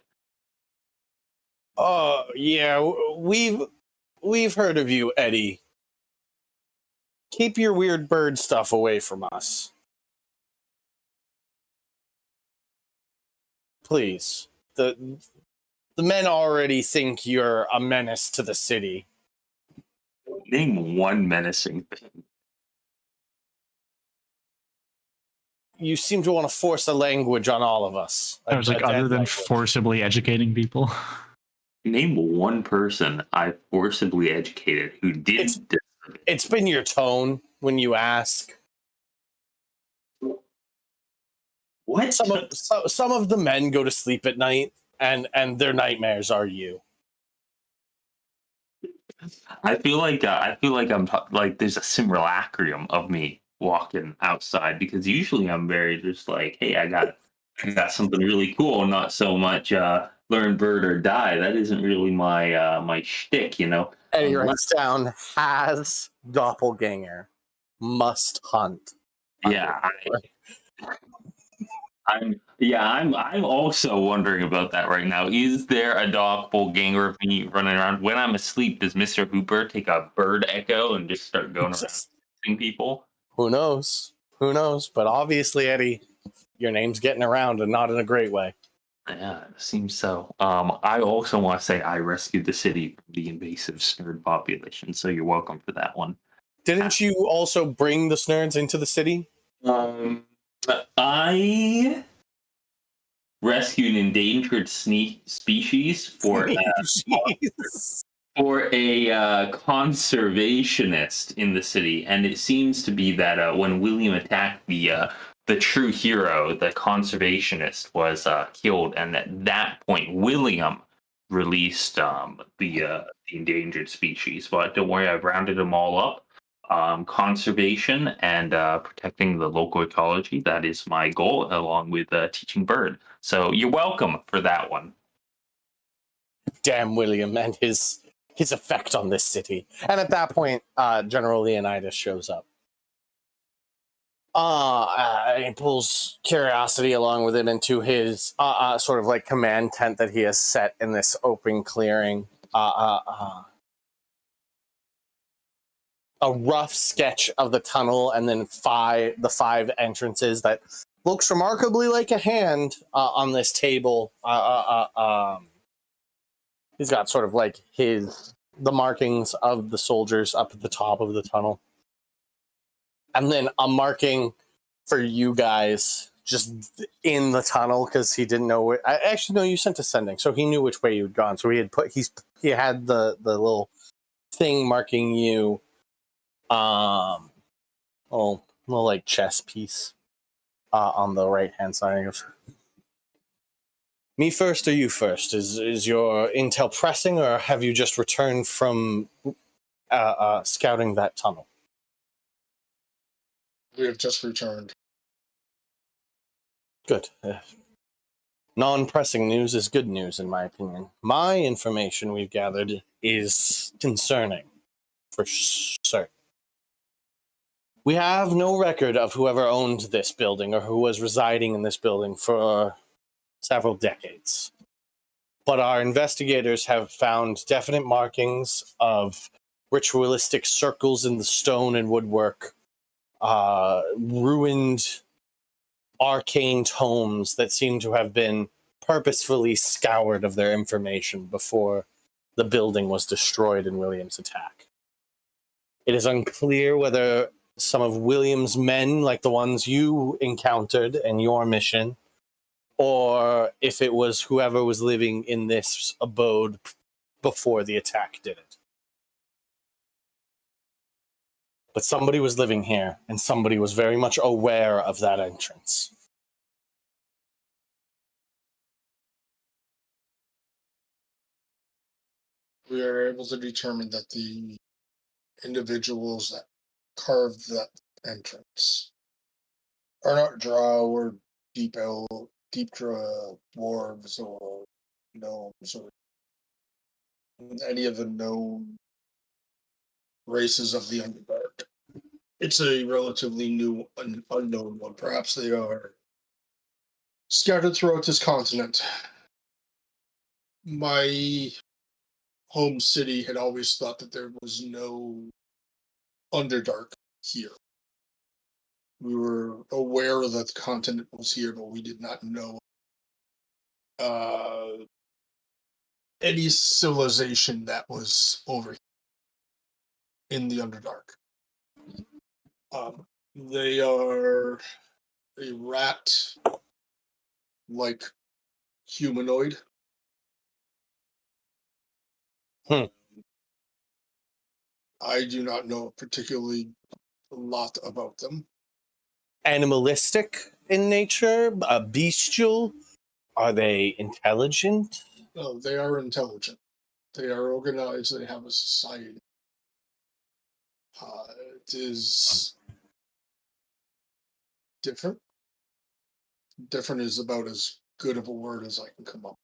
Yeah, we've heard of you, Eddie. Keep your weird bird stuff away from us. Please. The men already think you're a menace to the city. Name one menacing thing. You seem to want to force a language on all of us. I was like, A dead other than language. forcibly educating people. Name one person I forcibly educated who didn't. It's been your tone when you ask. What? Some of the men go to sleep at night, and their nightmares are you. I feel like I'm like there's a simulacrum of me walking outside, because usually I'm very just like, hey, I got something really cool, not so much learn bird or die. That isn't really my my shtick, you know. And he writes down, has doppelganger, must hunt. Yeah, I'm also wondering about that right now. Is there a doppelganger of me running around when I'm asleep? Does Mr. Hooper take a bird echo and just start going around seeing people? Who knows? Who knows? But obviously, Eddie, your name's getting around, and not in a great way. Yeah, it seems so. I also want to say I rescued the city from the invasive snurd population, so you're welcome for that one. Didn't you also bring the snurds into the city? I rescued an endangered species for a conservationist in the city, and it seems to be that when William attacked the true hero, the conservationist, was killed, and at that point William released the endangered species. But don't worry, I've rounded them all up. Conservation and protecting the local ecology, that is my goal, along with teaching bird. So you're welcome for that one. Damn William and his his effect on this city. And at that point, General Leonidas shows up. He pulls Curiosity along with him into his sort of like command tent that he has set in this open clearing. A rough sketch of the tunnel, and then the five entrances that looks remarkably like a hand on this table. He's got sort of like the markings of the soldiers up at the top of the tunnel. And then a marking for you guys just in the tunnel, because he didn't know you sent a sending, so he knew which way you'd gone. So he had the little thing marking you, little like chess piece on the right hand side. He goes, "Me first or you first? Is your intel pressing, or have you just returned from scouting that tunnel?" We have just returned. Good. Non-pressing news is good news, in my opinion. My information we've gathered is concerning, for certain. We have no record of whoever owned this building or who was residing in this building for several decades. But our investigators have found definite markings of ritualistic circles in the stone and woodwork, ruined arcane tomes that seem to have been purposefully scoured of their information before the building was destroyed in William's attack. It is unclear whether some of William's men, like the ones you encountered in your mission, or if it was whoever was living in this abode before the attack did it. But somebody was living here, and somebody was very much aware of that entrance. We are able to determine that the individuals that carved that entrance are not drow or deep dwarves or gnomes or any of the known races of the Underdark. It's a relatively new, unknown one. Perhaps they are scattered throughout this continent. My home city had always thought that there was no Underdark here. We were aware that the continent was here, but we did not know any civilization that was over here in the Underdark. They are a rat-like humanoid. I do not know particularly a lot about them. Animalistic in nature? Bestial? Are they intelligent? No, they are intelligent. They are organized. They have a society. It is different. Different is about as good of a word as I can come up.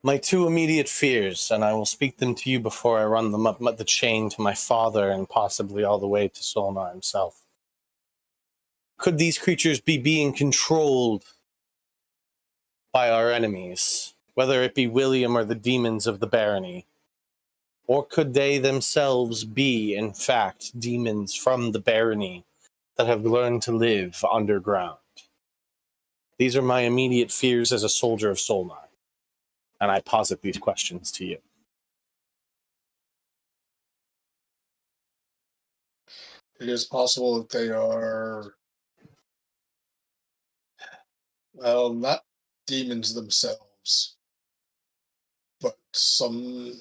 My two immediate fears, and I will speak them to you before I run them up the chain to my father and possibly all the way to Solnar himself. Could these creatures be being controlled by our enemies, whether it be William or the demons of the barony? Or could they themselves be, in fact, demons from the barony that have learned to live underground? These are my immediate fears as a soldier of Solnar. And I posit these questions to you. It is possible that they are, well, not demons themselves, but some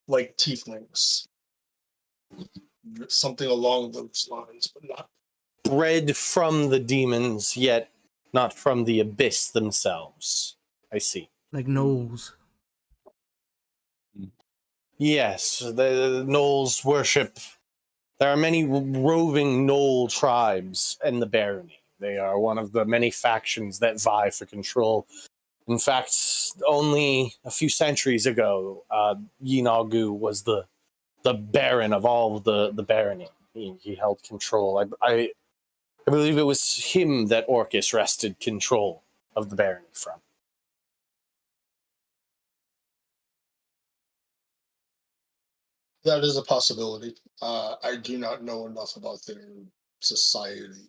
like tieflings. Something along those lines, but not. Bred from the demons, yet not from the abyss themselves. I see. Like gnolls. Yes, the gnolls worship. There are many roving gnoll tribes in the barony. They are one of the many factions that vie for control In fact, only a few centuries ago, Yinagu was the baron of all the barony. He held control. I believe it was him that Orcus wrested control of the barony from. That is a possibility. I do not know enough about their society.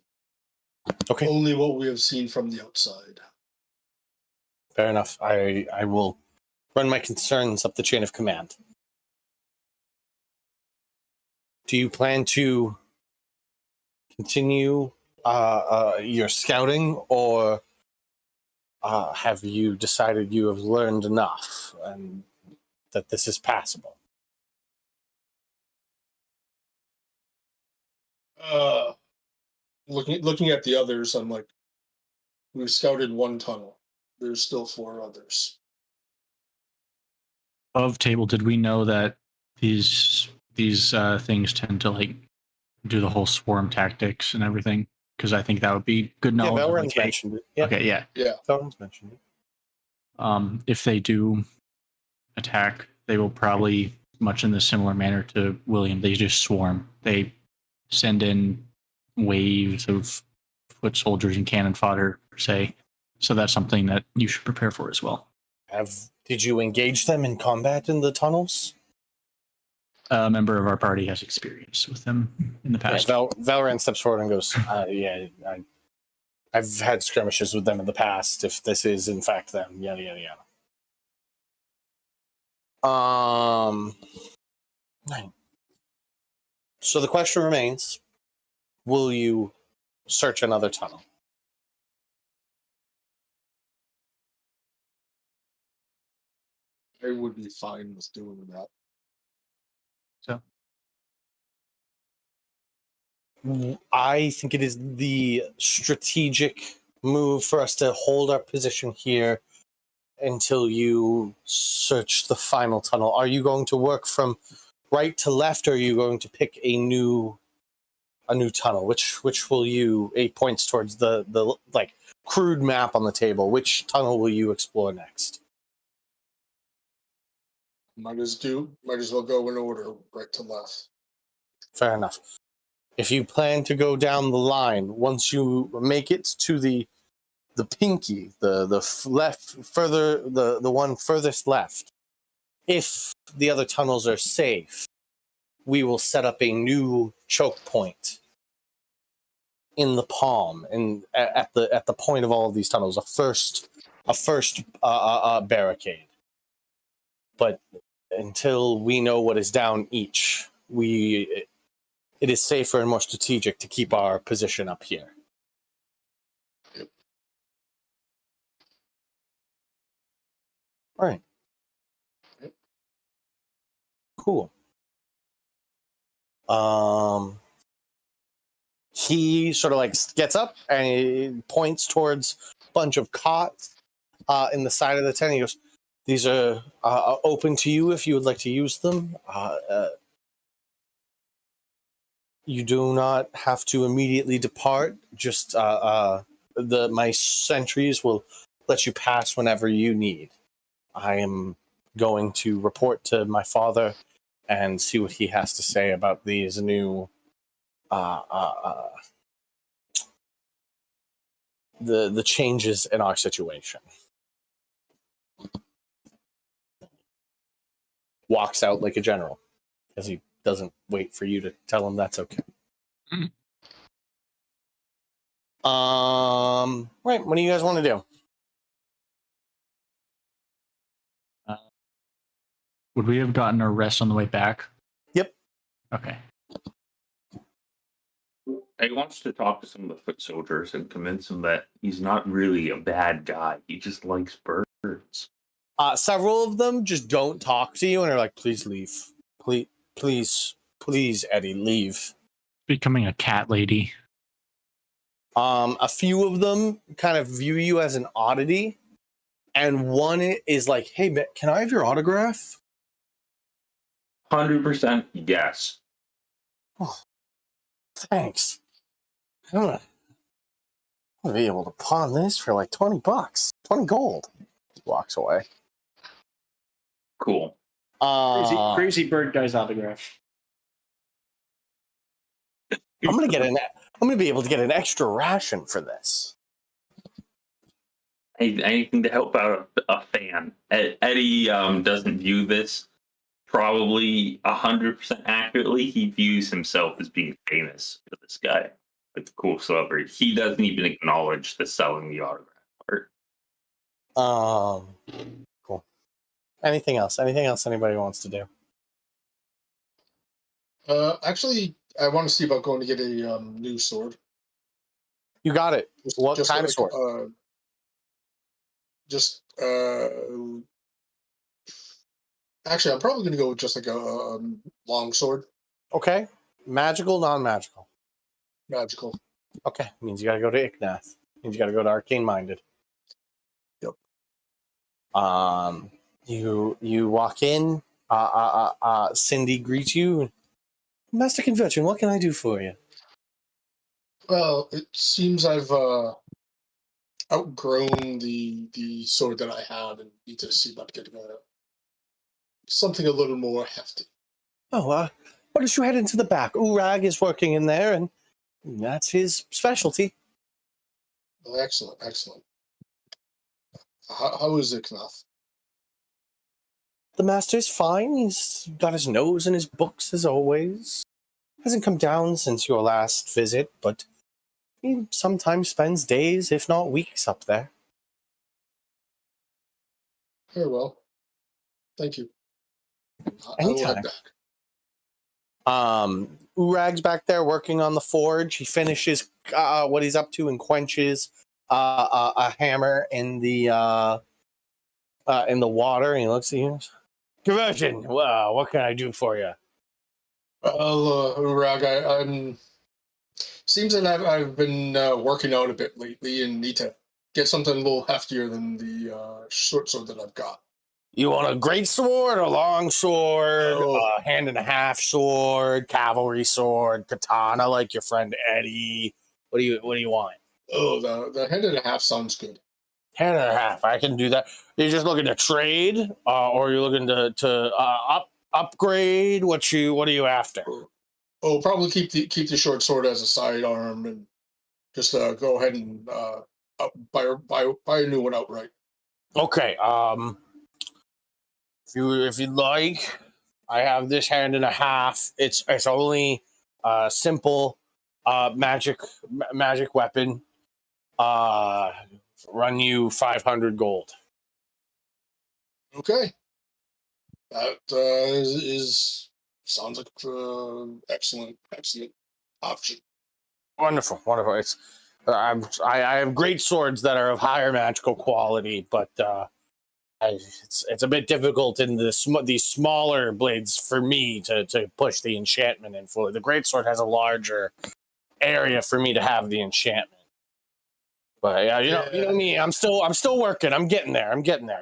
Okay. Only what we have seen from the outside. Fair enough. I will run my concerns up the chain of command. Do you plan to continue your scouting, or have you decided you have learned enough and that this is passable? Looking at the others, I'm like, we've scouted one tunnel. There's still 4 others. Of table, did we know that these things tend to like do the whole swarm tactics and everything? Because I think that would be good Yeah, knowledge. Valran's mentioned it. Yeah, Okay, yeah. Yeah. Valran's mentioned it. If they do attack, they will probably, much in the similar manner to William, they just swarm. They send in waves of foot soldiers and cannon fodder, per se. So that's something that you should prepare for as well. Did you engage them in combat in the tunnels? A member of our party has experience with them in the past. Yeah, Valran steps forward and goes, yeah, I've had skirmishes with them in the past, if this is in fact them, yada, yada, yada. Right. So the question remains, will you search another tunnel? I would be fine with doing that. So I think it is the strategic move for us to hold our position here until you search the final tunnel. Are you going to work from right to left, or are you going to pick a new tunnel? Which will you? 8 points towards the like crude map on the table. Which tunnel will you explore next? Might as well go in order, right to left. Fair enough. If you plan to go down the line, once you make it to the pinky, the left further, the one furthest left, if the other tunnels are safe, we will set up a new choke point in the palm and at the point of all of these tunnels, a first barricade. But until we know what is down each, it is safer and more strategic to keep our position up here. Yep. All right. Yep. Cool. He sort of like gets up and he points towards a bunch of cots in the side of the tent. He goes, "These are open to you if you would like to use them. You do not have to immediately depart. Just my sentries will let you pass whenever you need. I am going to report to my father and see what he has to say about these new the changes in our situation." Walks out like a general, because he doesn't wait for you to tell him that's okay. Mhm. Right, what do you guys want to do? would we have gotten a rest on the way back? Yep. Okay. He wants to talk to some of the foot soldiers and convince them that he's not really a bad guy. He just likes birds. Several of them just don't talk to you and are like, "Please leave. Please, Eddie, leave." Becoming a cat lady. A few of them kind of view you as an oddity, and one is like, "Hey, man, can I have your autograph?" 100% yes. Oh, thanks. I'm gonna be able to pawn this for like $20, 20 gold. He walks away. Cool. Crazy bird guy's autograph. I'm gonna be able to get an extra ration for this. Anything to help out a fan. Eddie doesn't view this probably 100% accurately. He views himself as being famous for this guy, like a cool celebrity. He doesn't even acknowledge the selling the autograph art. Cool. Anything else? Anything else anybody wants to do? Actually, I want to see about going to get a new sword. You got it. What kind of sword? Actually, I'm probably going to go with just like a long sword, Okay. Magical, non-magical. magical. Okay. Means you gotta go to Ignath. Means you gotta go to Arcane Minded. Yep. You walk in. Cindy greets you. Master Convergent, what can I do for you? Well, it seems I've outgrown the sword that I have and need to see about getting something a little more hefty. Oh, why don't you head into the back? Urag is working in there, and that's his specialty. Oh, excellent, excellent. How is it, Knath? The master's fine. He's got his nose in his books as always. Hasn't come down since your last visit, but he sometimes spends days, if not weeks, up there. Very well. Thank you. I will head Anytime. back. Urag's back there working on the forge. He finishes what he's up to and quenches a hammer in the water, and he looks at you. Conversion. Wow, what can I do for you? Well, Urag, I'm. Seems that I've been working out a bit lately and need to get something a little heftier than the short sword that I've got. You want a great sword, a long sword, Oh. a hand and a half sword, cavalry sword, katana like your friend Eddie? What do you want? Oh, the hand and a half sounds good. Hand and a half. I can do that. You're just looking to trade, or you're looking to upgrade. What are you after? Oh, probably keep the short sword as a sidearm and just go ahead and buy a new one outright. Okay. If you'd like, I have this hand and a half. It's only simple magic weapon. Run you 500 gold. Okay, that is sounds like excellent option. Wonderful. It's I have great swords that are of higher magical quality, but it's a bit difficult in these smaller blades for me to push the enchantment in fully. The greatsword has a larger area for me to have the enchantment. But yeah, you know me. I'm still working. I'm getting there.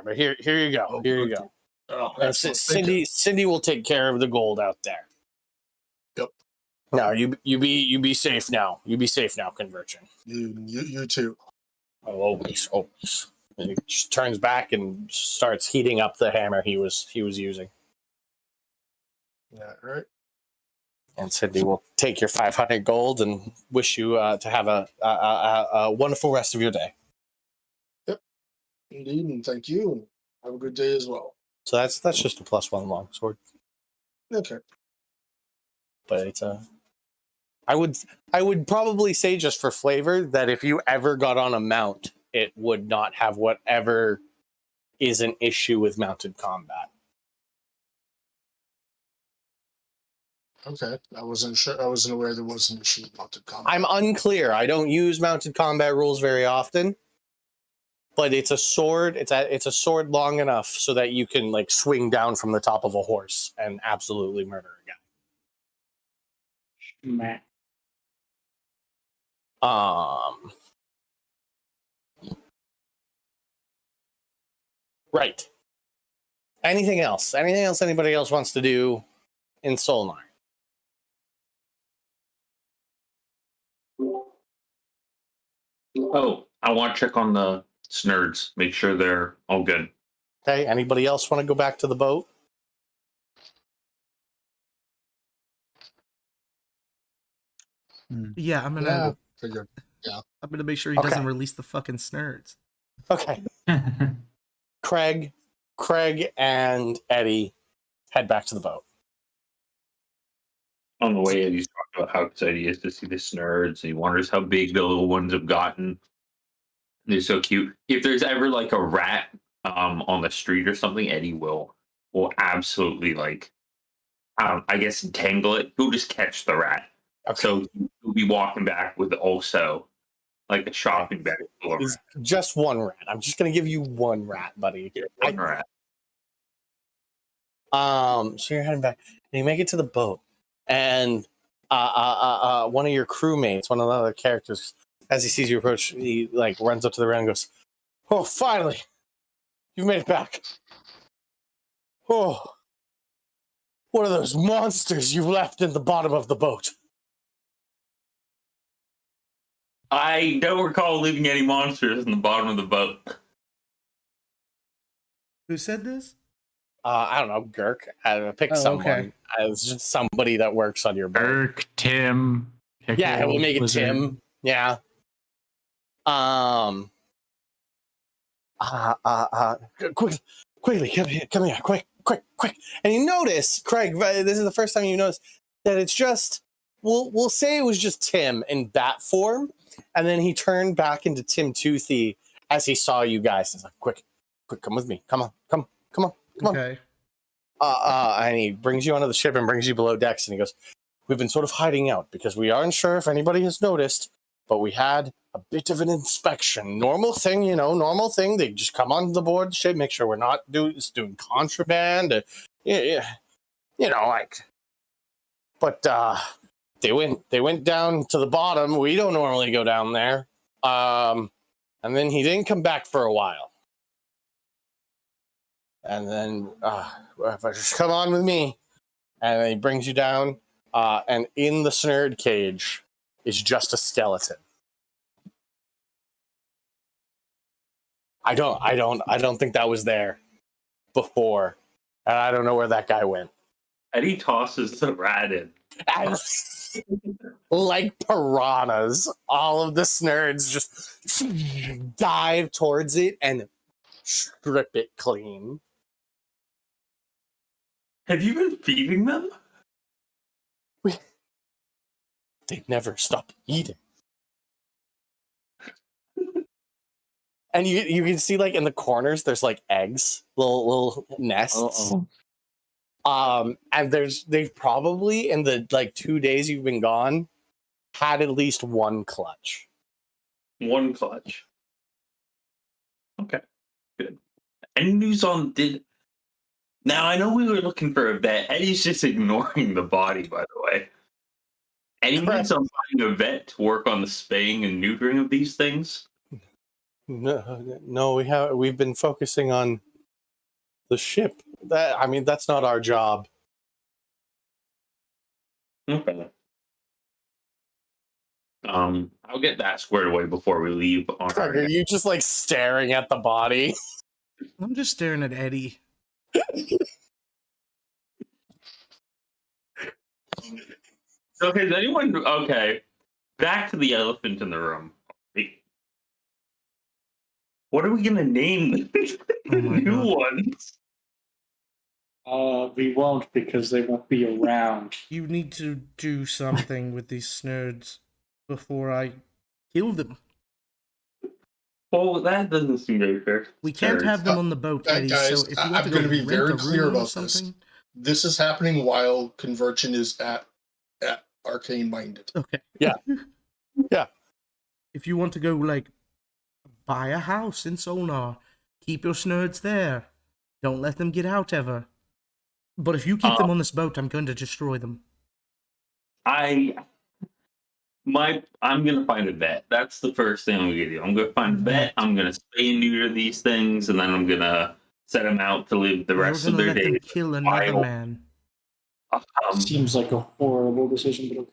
But here you go. Oh, Here you good. go. Oh, And excellent. Thank you. Cindy will take care of the gold out there. Yep. No, you be safe now. You be safe now, Conversion. You too. Oh, always. And he just turns back and starts heating up the hammer he was using. Yeah, right. And Cindy will take your 500 gold and wish you to have a wonderful rest of your day. Yep. Indeed, and thank you, and have a good day as well. So that's just a +1 longsword. Okay. But it's I would probably say, just for flavor, that if you ever got on a mount, it would not have whatever is an issue with mounted combat. Okay. I wasn't sure. I wasn't aware there was an issue about the combat. I'm unclear. I don't use mounted combat rules very often, but it's a sword. It's a sword long enough so that you can like swing down from the top of a horse and absolutely murder a guy. Meh. Right. Anything else? Anything else anybody else wants to do in Solnar? Oh, I want to check on the snurds. Make sure they're all good. Okay. Anybody else want to go back to the boat? Yeah, I'm gonna. Yeah, figured. I'm gonna make sure he Okay. doesn't release the fucking snurds. Okay. Craig, and Eddie head back to the boat. On the way, he's talking about how excited he is to see the snurds. He wonders how big the little ones have gotten. They're so cute. If there's ever like a rat on the street or something, Eddie will absolutely like I guess entangle it. He'll just catch the rat. Okay. So he'll be walking back with also like a shopping bag full of It's just one rat. I'm just gonna give you one rat, buddy. one rat. So you're heading back, and you make it to the boat, and one of your crewmates, one of the other characters, as he sees you approach, he like runs up to the ground and goes, "Oh, finally, you've made it back. Oh, what are those monsters you left in the bottom of the boat?" I don't recall leaving any monsters in the bottom of the boat. Who said this? I don't know, Girk. I don't know, pick Oh, someone. okay. It's just somebody that works on your boat. Irk, Tim. Yeah, Pickle, we'll make it Blizzard. Tim. Yeah. Quickly, come here, quick. And you notice, Craig, this is the first time you notice that it's just, we'll say it was just Tim in bat form, and then he turned back into Tim Toothy as he saw you guys. He's like, quick, come with me. Come on. Okay. And he brings you onto the ship and brings you below decks, and he goes, "We've been sort of hiding out because we aren't sure if anybody has noticed, but we had a bit of an inspection. Normal thing. They just come on the board the ship, make sure we're not doing contraband. But they went down to the bottom. We don't normally go down there. And then he didn't come back for a while. And then just come on with me." And then he brings you down, and in the snurd cage is just a skeleton. I don't think that was there before, and I don't know where that guy went. Eddie tosses the rat in. And like piranhas, all of the snurds just dive towards it and strip it clean. Have you been feeding them? They never stop eating. And you can see like in the corners there's like eggs, little nests. And they've probably in the like 2 days you've been gone had at least one clutch. One clutch. Okay, good. Any news on Now, I know we were looking for a vet. Eddie's just ignoring the body, by the way. Any news on finding a vet to work on the spaying and neutering of these things? No, we've been focusing on the ship. That's not our job. Okay. I'll get that squared away before we leave. On Craig, are you just like staring at the body? I'm just staring at Eddie. So has anyone? Okay, back to the elephant in the room. What are we gonna name the Oh my new God. ones? We won't because they won't be around. You need to do something with these snurds before I kill them. Well, that doesn't seem very fair. We can't have them on the boat, Eddie. guys, so if you I'm want to gonna go be rent very a clear room or about this. something. This is happening while Convergent is at Arcane Minded. Okay. Yeah. Yeah. If you want to go like buy a house in Sonar, keep your snurds there. Don't let them get out ever. But if you keep them on this boat, I'm going to destroy them. I'm gonna find a vet. That's the first thing I'm gonna do. I'm gonna find a vet. I'm gonna spay and neuter these things, and then I'm gonna set them out to live the rest You're of gonna their let them days. kill another wild. man. Seems like a horrible decision, but okay.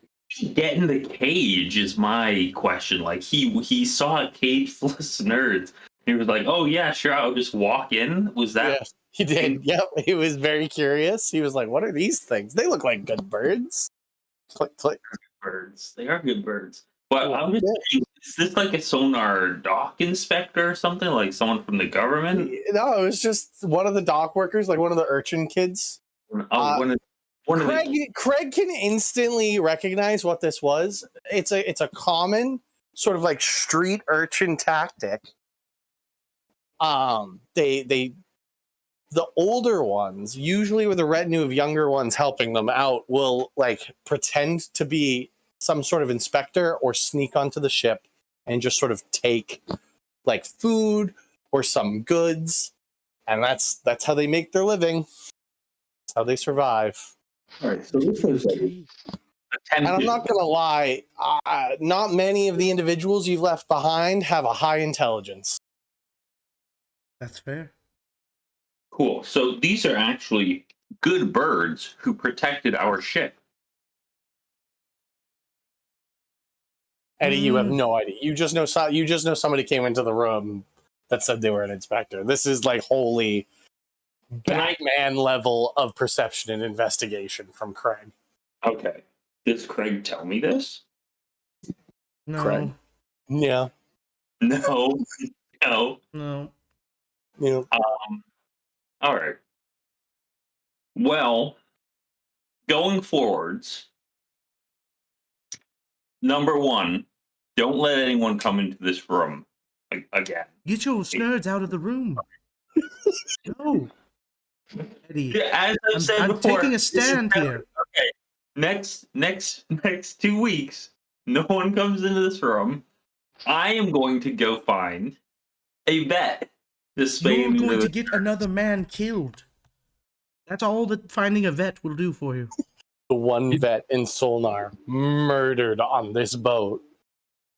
Get in the cage is my question. Like he saw a cage full of nerds. He was like, "Oh yeah, sure, I'll just walk in." Was that Yeah, he did. Yep, he was very curious. He was like, "What are these things? They look like good birds." Click, click. birds? They are good birds. But Yeah. I'm just thinking, is this like a sonar dock inspector or something? Like someone from the government? No, it was just one of the dock workers, like one of the urchin kids. Oh, one of the Craig can instantly recognize what this was. It's a common sort of like street urchin tactic. The older ones, usually with a retinue of younger ones helping them out, will like pretend to be some sort of inspector or sneak onto the ship and just sort of take like food or some goods, and that's how they make their living. That's how they survive. All right, so this was like And I'm not gonna lie, not many of the individuals you've left behind have a high intelligence. That's fair. cool. So these are actually good birds who protected our ship. Eddie, you have no idea. You just know somebody came into the room that said they were an inspector. This is like holy Batman level of perception and investigation from Craig. Okay. Does Craig tell me this? No. Craig. Yeah. No. No. No. You know, All right. Well, going forwards, number one, don't let anyone come into this room again. Get your nerds out of the room. No. Eddie, As I've said I'm before, taking a this is stand here. Okay. Next 2 weeks, no one comes into this room. I am going to go find a vet to spay You're and going to neuter. get another man killed. That's all that finding a vet will do for you. the one vet in Solnar murdered on this boat.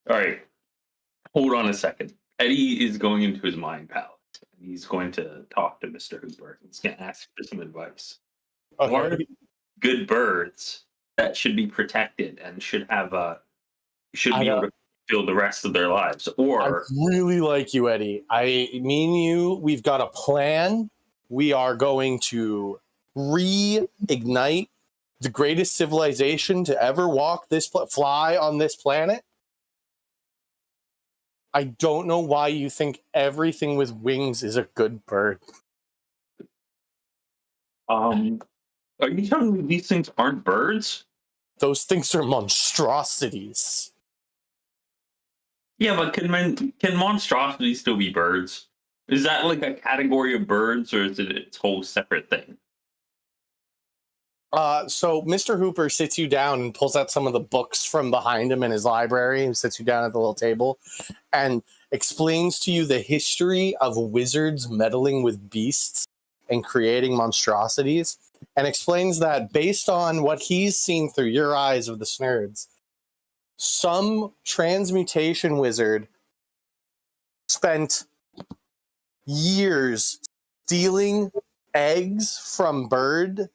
All right. Hold on a second. Eddie is going into his mind palace. He's going to talk to Mr. Hooper. He's going to ask for some advice. What are Okay. good birds that should be protected and should have should I be able know. to fulfill the rest of their lives? I Or really like you, Eddie. Me and you, we've got a plan. We are going to reignite the greatest civilization to ever walk this fly on this planet. I don't know why you think everything with wings is a good bird. are you telling me these things aren't birds? Those things are monstrosities. Yeah, but can monstrosities still be birds? Is that like a category of birds, or is it its whole separate thing? So Mr. Hooper sits you down and pulls out some of the books from behind him in his library and sits you down at the little table and explains to you the history of wizards meddling with beasts and creating monstrosities, and explains that based on what he's seen through your eyes of the Snurds, some transmutation wizard spent years stealing eggs from bird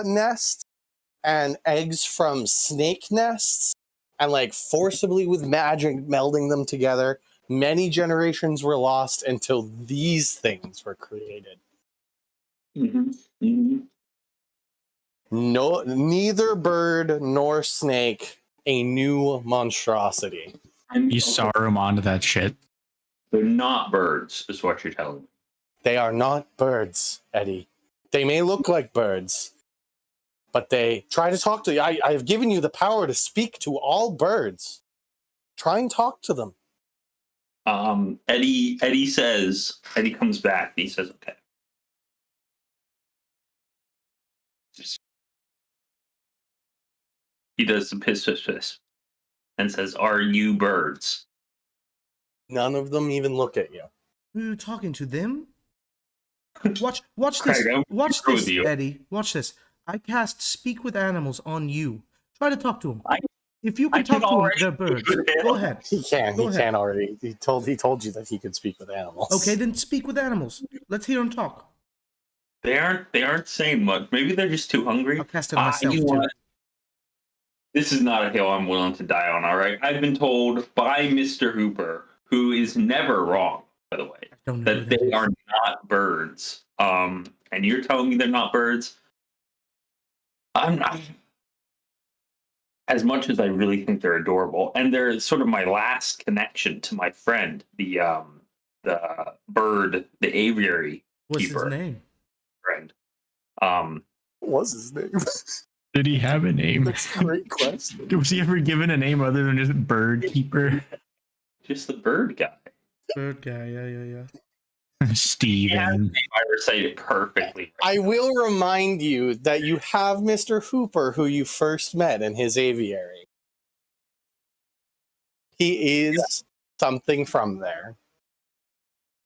nests and eggs from snake nests and like forcibly with magic melding them together. Many generations were lost until these things were created. Mm-hmm. Mm-hmm. No, neither bird nor snake a new monstrosity. You saw him onto that shit. They're not birds, is what you're telling me. They are not birds, Eddie. They may look like birds, but they try to talk to you. I have given you the power to speak to all birds. Try and talk to them. Eddie comes back and he says, okay. He does the piss and says, are you birds? None of them even look at you. Who are you talking to them? Watch Craig, this. I'm Watch with this, you. Eddie. Watch this. I cast Speak with Animals on you. Try to talk to them. If you I can talk can to them, already they're birds. speak with Go animals. ahead. He can. Go He ahead. can already. He told you that he could speak with animals. Okay, then speak with animals. Let's hear them talk. They aren't saying much. Maybe they're just too hungry. I'll cast it myself, you know too. what? This is not a hill I'm willing to die on, all right? I've been told by Mr. Hooper, who is never wrong, by the way, I don't know that who that they is. are not birds. And you're telling me they're not birds? I'm not. As much as I really think they're adorable, and they're sort of my last connection to my friend, the bird, the aviary What's keeper his name? friend. What was his name? Did he have a name? That's a great question. Was he ever given a name other than just bird keeper? Just the bird guy. Bird guy. Yeah. Steven. I recite it perfectly. I will remind you that you have Mr. Hooper, who you first met in his aviary. He is something from there.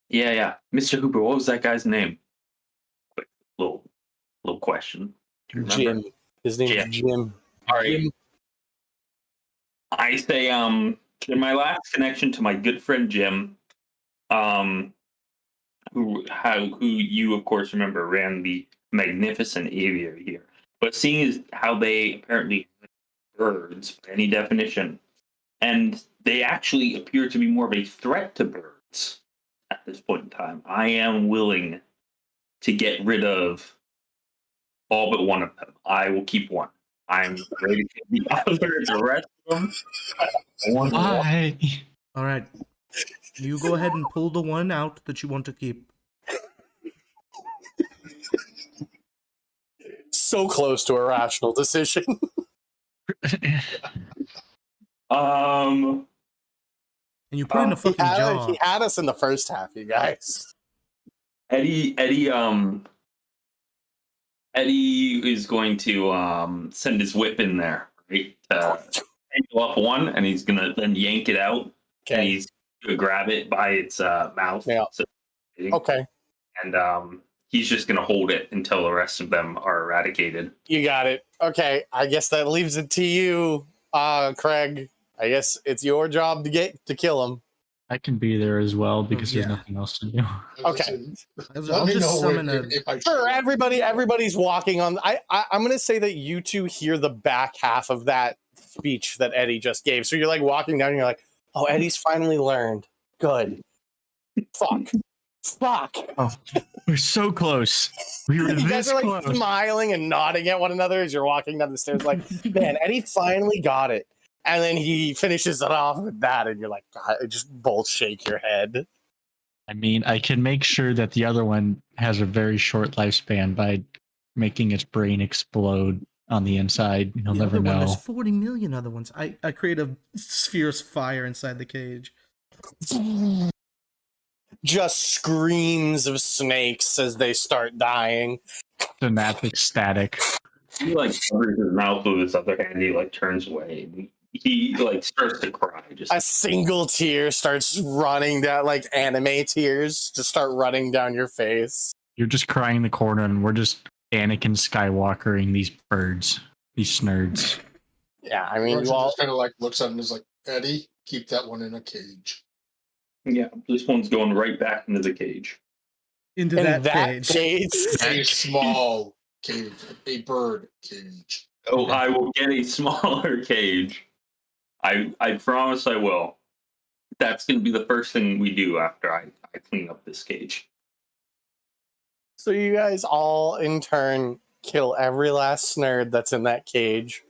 Yeah. Mr. Hooper, what was that guy's name? Quick little question. Do you remember? Jim. His name's Jim. Jim. All right. Jim. I say, in my last connection to my good friend Jim, who you of course remember ran the magnificent aviary here. But seeing as how they apparently have birds by any definition, and they actually appear to be more of a threat to birds at this point in time, I am willing to get rid of all but one of them. I will keep one. I'm ready to keep the other, the rest of them. Why? All right. You go ahead and pull the one out that you want to keep. So close to a rational decision. And you put it in a fucking jar. He had us in the first half, you guys. Eddie is going to send his whip in there, right? Angle up one, and he's gonna then yank it out, and he's gonna grab it by its mouth. Yeah. So, Okay. and he's just gonna hold it until the rest of them are eradicated. You got it. Okay. I guess that leaves it to you, Craig. I guess it's your job to kill him. I can be there as well because Yeah. there's nothing else to do. Okay. I'll just summon a. For everybody's walking on. I'm gonna say that you two hear the back half of that speech that Eddie just gave. So you're like walking down, and you're like, "Oh, Eddie's finally learned. Good. Fuck. Oh, we're so close. We were You guys this are like close. smiling and nodding at one another as you're walking down the stairs. Like, man, Eddie finally got it. And then he finishes it off with that, and you're like, God, just both shake your head. I mean, I can make sure that the other one has a very short lifespan by making its brain explode on the inside. You'll The never other one, know. there's 40 million other ones. I create a sphere's fire inside the cage. Just screams of snakes as they start dying. Synaptic static. He like covers his mouth with his other hand. He like turns away. And he like starts to cry. Just A single tear starts running down, like anime tears, just start running down your face. You're just crying in the corner, and we're just Anakin Skywalkering these birds, these snurds. Yeah, I mean, Archie you all. just kind of like looks at him and is like, Eddie, keep that one in a cage. yeah, this one's going right back into the cage. Into In that cage. A small cage, a bird cage. Oh, I will get a smaller cage. I promise I will. That's going to be the first thing we do after I clean up this cage. So you guys all in turn kill every last snurd that's in that cage.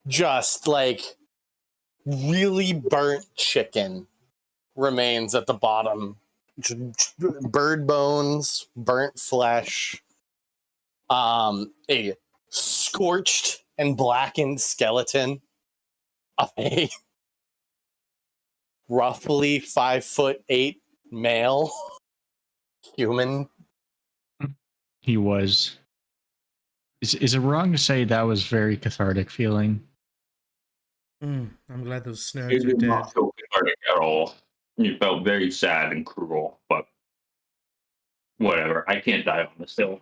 Just like really burnt chicken remains at the bottom. Bird bones, burnt flesh, a scorched and blackened skeleton of a roughly 5'8" male human. He was. Is it wrong to say that was very cathartic feeling? I'm glad those It snurds are did dead. not feel cathartic at all. It felt very sad and cruel, but whatever. I can't die on this hill.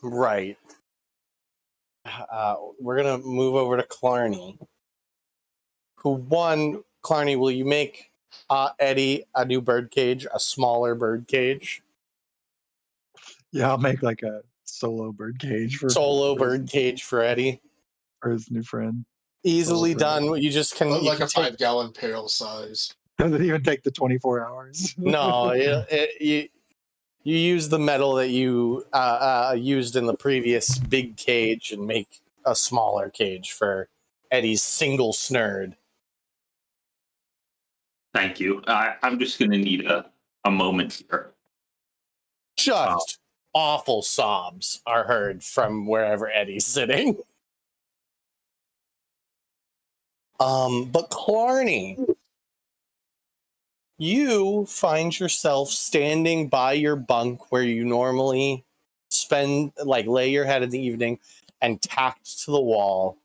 Right. We're gonna move over to Clarny. Clarny, will you make Eddie a new bird cage, a smaller bird cage? Yeah, I'll make like a solo birdcage for Solo birdcage for Eddie. for his new friend. Easily Solo done. You just can. You Like can a take, 5-gallon pail size. Doesn't even take the 24 hours. no, you use the metal that you used in the previous big cage and make a smaller cage for Eddie's single snurd. Thank you. I'm just gonna need a moment here. Just awful sobs are heard from wherever Eddie's sitting. But Clarny, you find yourself standing by your bunk where you normally lay your head in the evening, and tacked to the wall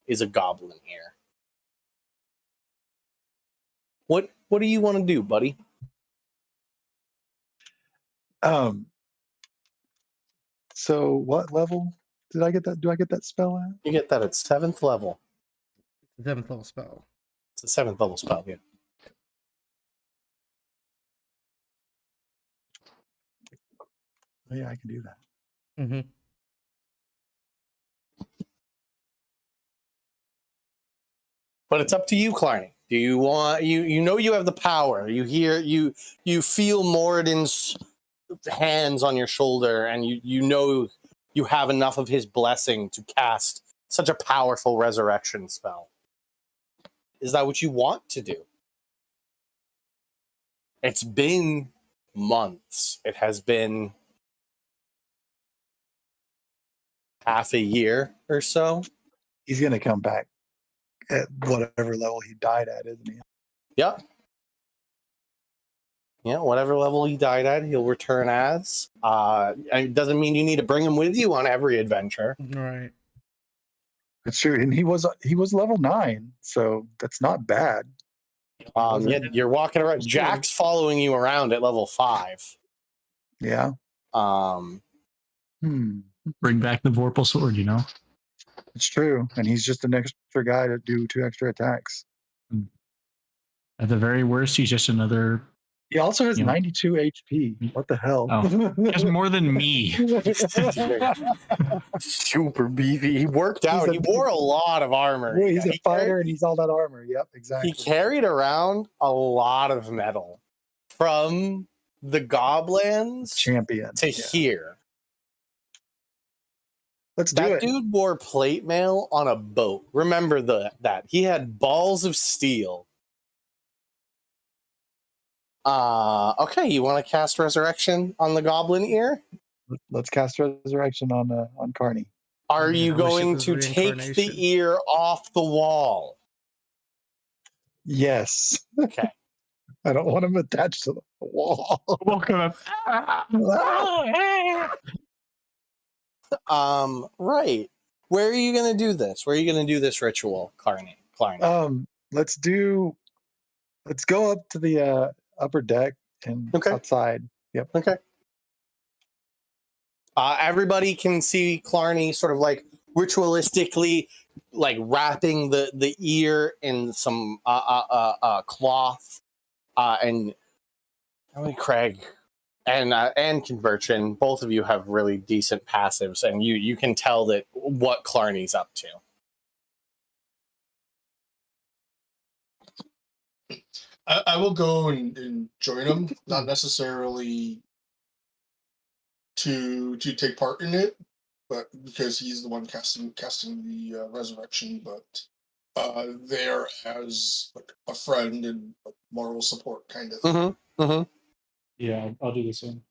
is a goblin ear. What do you want to do, buddy? So what level did I get that? Do I get that spell at? You get that at 7th level. 7th level spell. It's a 7th level spell, yeah. Oh, yeah, I can do that. Mm-hmm. But it's up to you, Clarny. Do you want you know you have the power. You hear you feel Moradin's hands on your shoulder, and you know you have enough of his blessing to cast such a powerful resurrection spell. Is that what you want to do? It's been months. It has been half a year or so. He's gonna come back at whatever level he died at, isn't he? Yep. Yeah, whatever level he died at, he'll return as. It doesn't mean you need to bring him with you on every adventure. Right. It's true, and he was level 9, so that's not bad. Yeah, you're walking around. Jack's following you around at level 5. Yeah. Bring back the Vorpal sword, you know? It's true, and he's just an extra guy to do 2 extra attacks. At the very worst, he's just another. He also has You know. 92 HP. What the hell? Oh. He has more than me. Super beefy. He worked out. He wore a lot of armor. He's a He fighter, carried- and he's all that armor. Yep, exactly. He carried around a lot of metal from the Goblins Champion to yeah. here. Let's do That it. dude wore plate mail on a boat. Remember that. He had balls of steel. Okay, you want to cast Resurrection on the Goblin ear? Let's cast Resurrection on Carney. Are Yeah, you I wish it going was to take reincarnation. the ear off the wall? Yes. Okay. I don't want him attached to the wall. Welcome. Right. Where are you going to do this? Where are you going to do this ritual, Clarny? Let's go up to the upper deck and Okay. outside. Yep. Okay. Everybody can see Clarny sort of like ritualistically like wrapping the ear in some cloth, and Craig and Conversion, both of you have really decent passives, and you can tell that what Clarny's up to. I will go and join him, not necessarily to take part in it, but because he's the one casting the resurrection, but there as like a friend and like moral support kind of thing. Mm-hmm. Mm-hmm. Yeah, I'll do the same.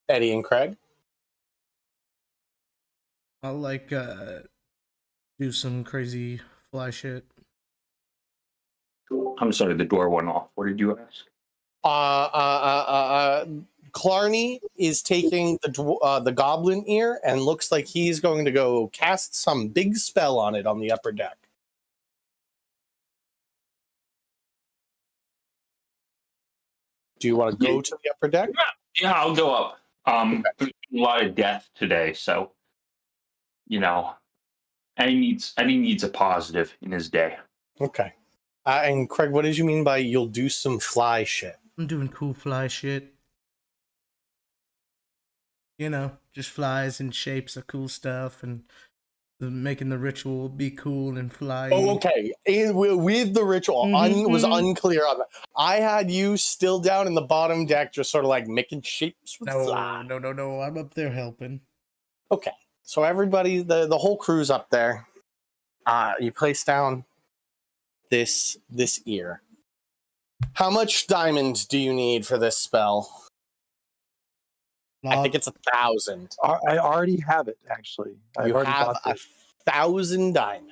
Eddie and Craig. I'll do some crazy fly shit. I'm sorry, the door went off. What did you ask? Clarny is taking the goblin ear and looks like he's going to go cast some big spell on it on the upper deck. Do you want to go to the upper deck? Yeah, I'll go up. There's been a lot of death today, so Eddie needs a positive in his day. Okay. And Craig, what did you mean by you'll do some fly shit? I'm doing cool fly shit. just flies and shapes of cool stuff and making the ritual be cool and fly. Oh, okay. With the ritual, was unclear on that. I had you still down in the bottom deck, just sort of like making shapes with fly. No. I'm up there helping. Okay, so everybody, the whole crew's up there. You place down this ear. How much diamond do you need for this spell? I think it's 1,000. I already have it, actually. I You already have bought this. 1,000 diamond.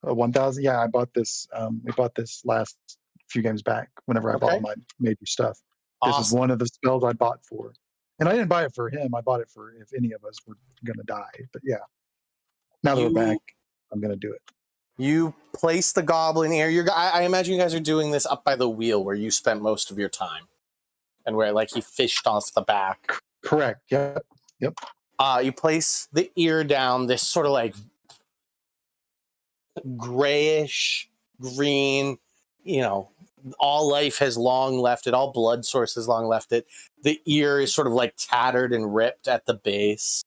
1,000. Yeah, I bought this. We bought this last few games back. Whenever I bought my major stuff, this is one of the spells I bought for. And I didn't buy it for him. I bought it for if any of us were gonna die. But yeah, now that we're back, I'm gonna do it. You place the goblin ear. I imagine you guys are doing this up by the wheel where you spent most of your time, and where like he fished off the back. Correct. Yep. You place the ear down. This sort of like grayish green. All life has long left it. All blood source has long left it. The ear is sort of like tattered and ripped at the base.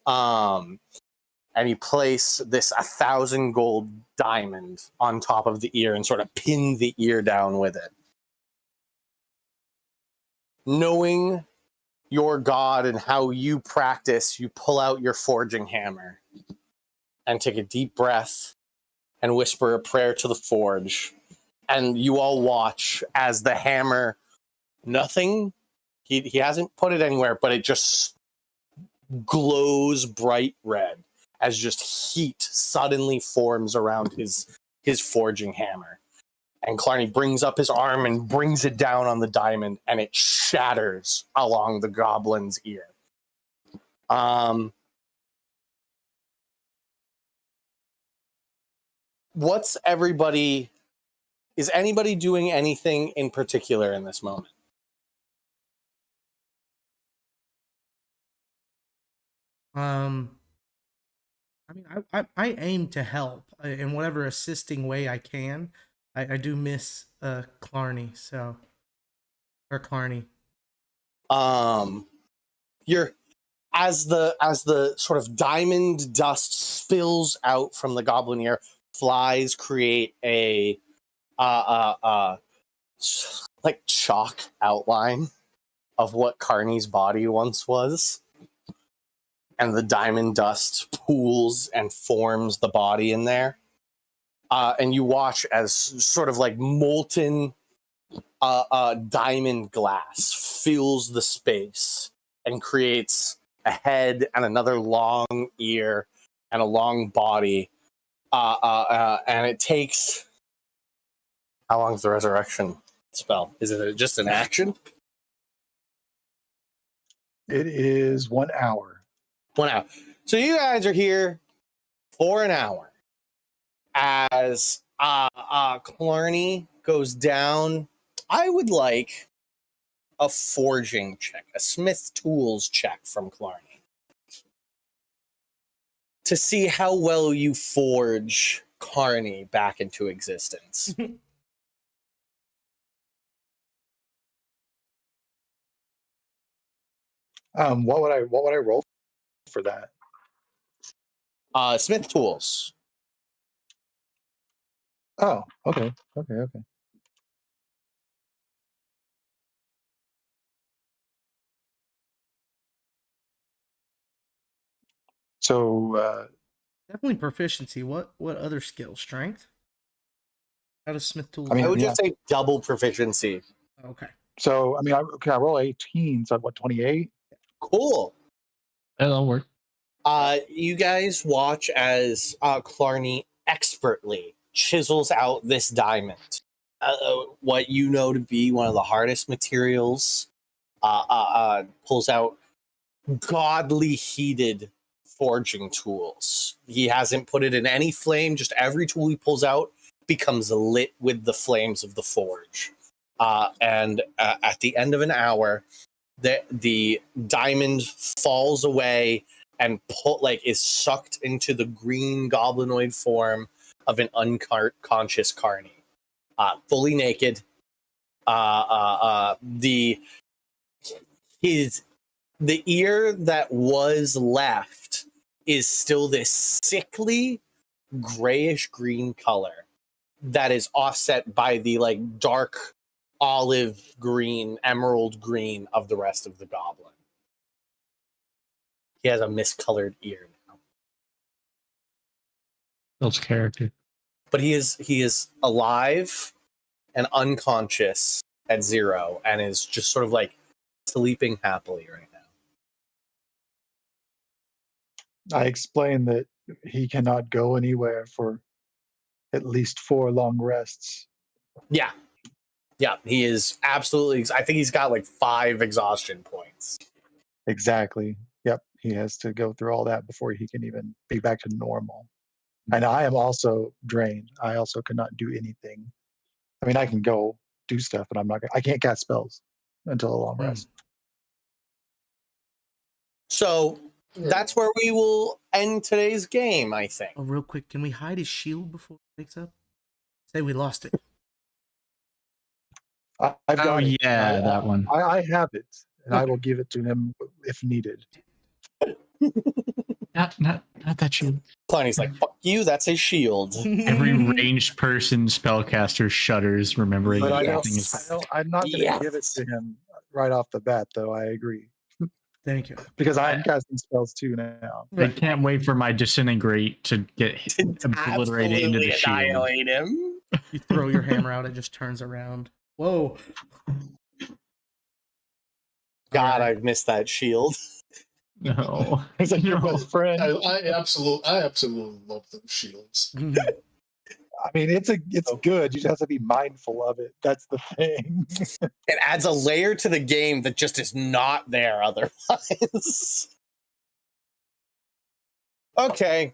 And you place this 1,000 gold diamond on top of the ear and sort of pin the ear down with it. Knowing your god and how you practice, you pull out your forging hammer and take a deep breath and whisper a prayer to the forge. And you all watch as the hammer, nothing, he hasn't put it anywhere, but it just glows bright red as just heat suddenly forms around his forging hammer. And Clarny brings up his arm and brings it down on the diamond, and it shatters along the goblin's ear. Is anybody doing anything in particular in this moment? I aim to help in whatever assisting way I can. I do miss Clarny, or Clarny. You're as the sort of diamond dust spills out from the goblin ear, flies create a like chalk outline of what Carney's body once was. And the diamond dust pools and forms the body in there. And you watch as sort of like molten diamond glass fills the space and creates a head and another long ear and a long body. And it takes... How long is the resurrection spell? Is it just an action? It is 1 hour. 1 hour. So you guys are here for an hour as Clarny goes down. I would like a forging check, a Smith Tools check from Clarny to see how well you forge Carney back into existence. What would I roll for that? Smith Tools. Oh, okay. So Definitely proficiency. What other skill? Strength? How does Smith Tools? I would just say double proficiency. Okay. So I roll 18, so what, 28? Cool. That'll work. You guys watch as Clarny expertly chisels out this diamond, what you know to be one of the hardest materials. Pulls out godly heated forging tools. He hasn't put it in any flame. Just every tool he pulls out becomes lit with the flames of the forge. And at the end of an hour, the diamond falls away and is sucked into the green goblinoid form of an unconscious Carney, fully naked. His the ear that was left is still this sickly grayish green color that is offset by the like dark olive green, emerald green of the rest of the goblin. He has a miscolored ear now. Builds character. But he is alive and unconscious at 0 and is just sort of like sleeping happily right now. I explained that he cannot go anywhere for at least 4 long rests. Yeah. Yeah, he is absolutely. I think he's got like 5 exhaustion points. Exactly. Yep. He has to go through all that before he can even be back to normal. And I am also drained. I also cannot do anything. I mean, I can go do stuff, but I can't cast spells until a long rest. So that's where we will end today's game, I think. Oh, real quick, can we hide his shield before he wakes up? Say we lost it. I've got it. Yeah, that one. I have it, and I will give it to him if needed. Not that shield. Pliny like, fuck you, that's a shield. Every ranged person spellcaster shudders, remembering But I'm not going to give it to him right off the bat, though. I agree. Thank you. Because I'm casting spells too now. I can't wait for my disintegrate to get obliterated into the shield. Annihilate him. You throw your hammer out, it just turns around. Whoa. God, I've missed that shield. No. He's like your best friend. I absolutely love those shields. I mean, it's good. You just have to be mindful of it. That's the thing. It adds a layer to the game that just is not there otherwise. Okay.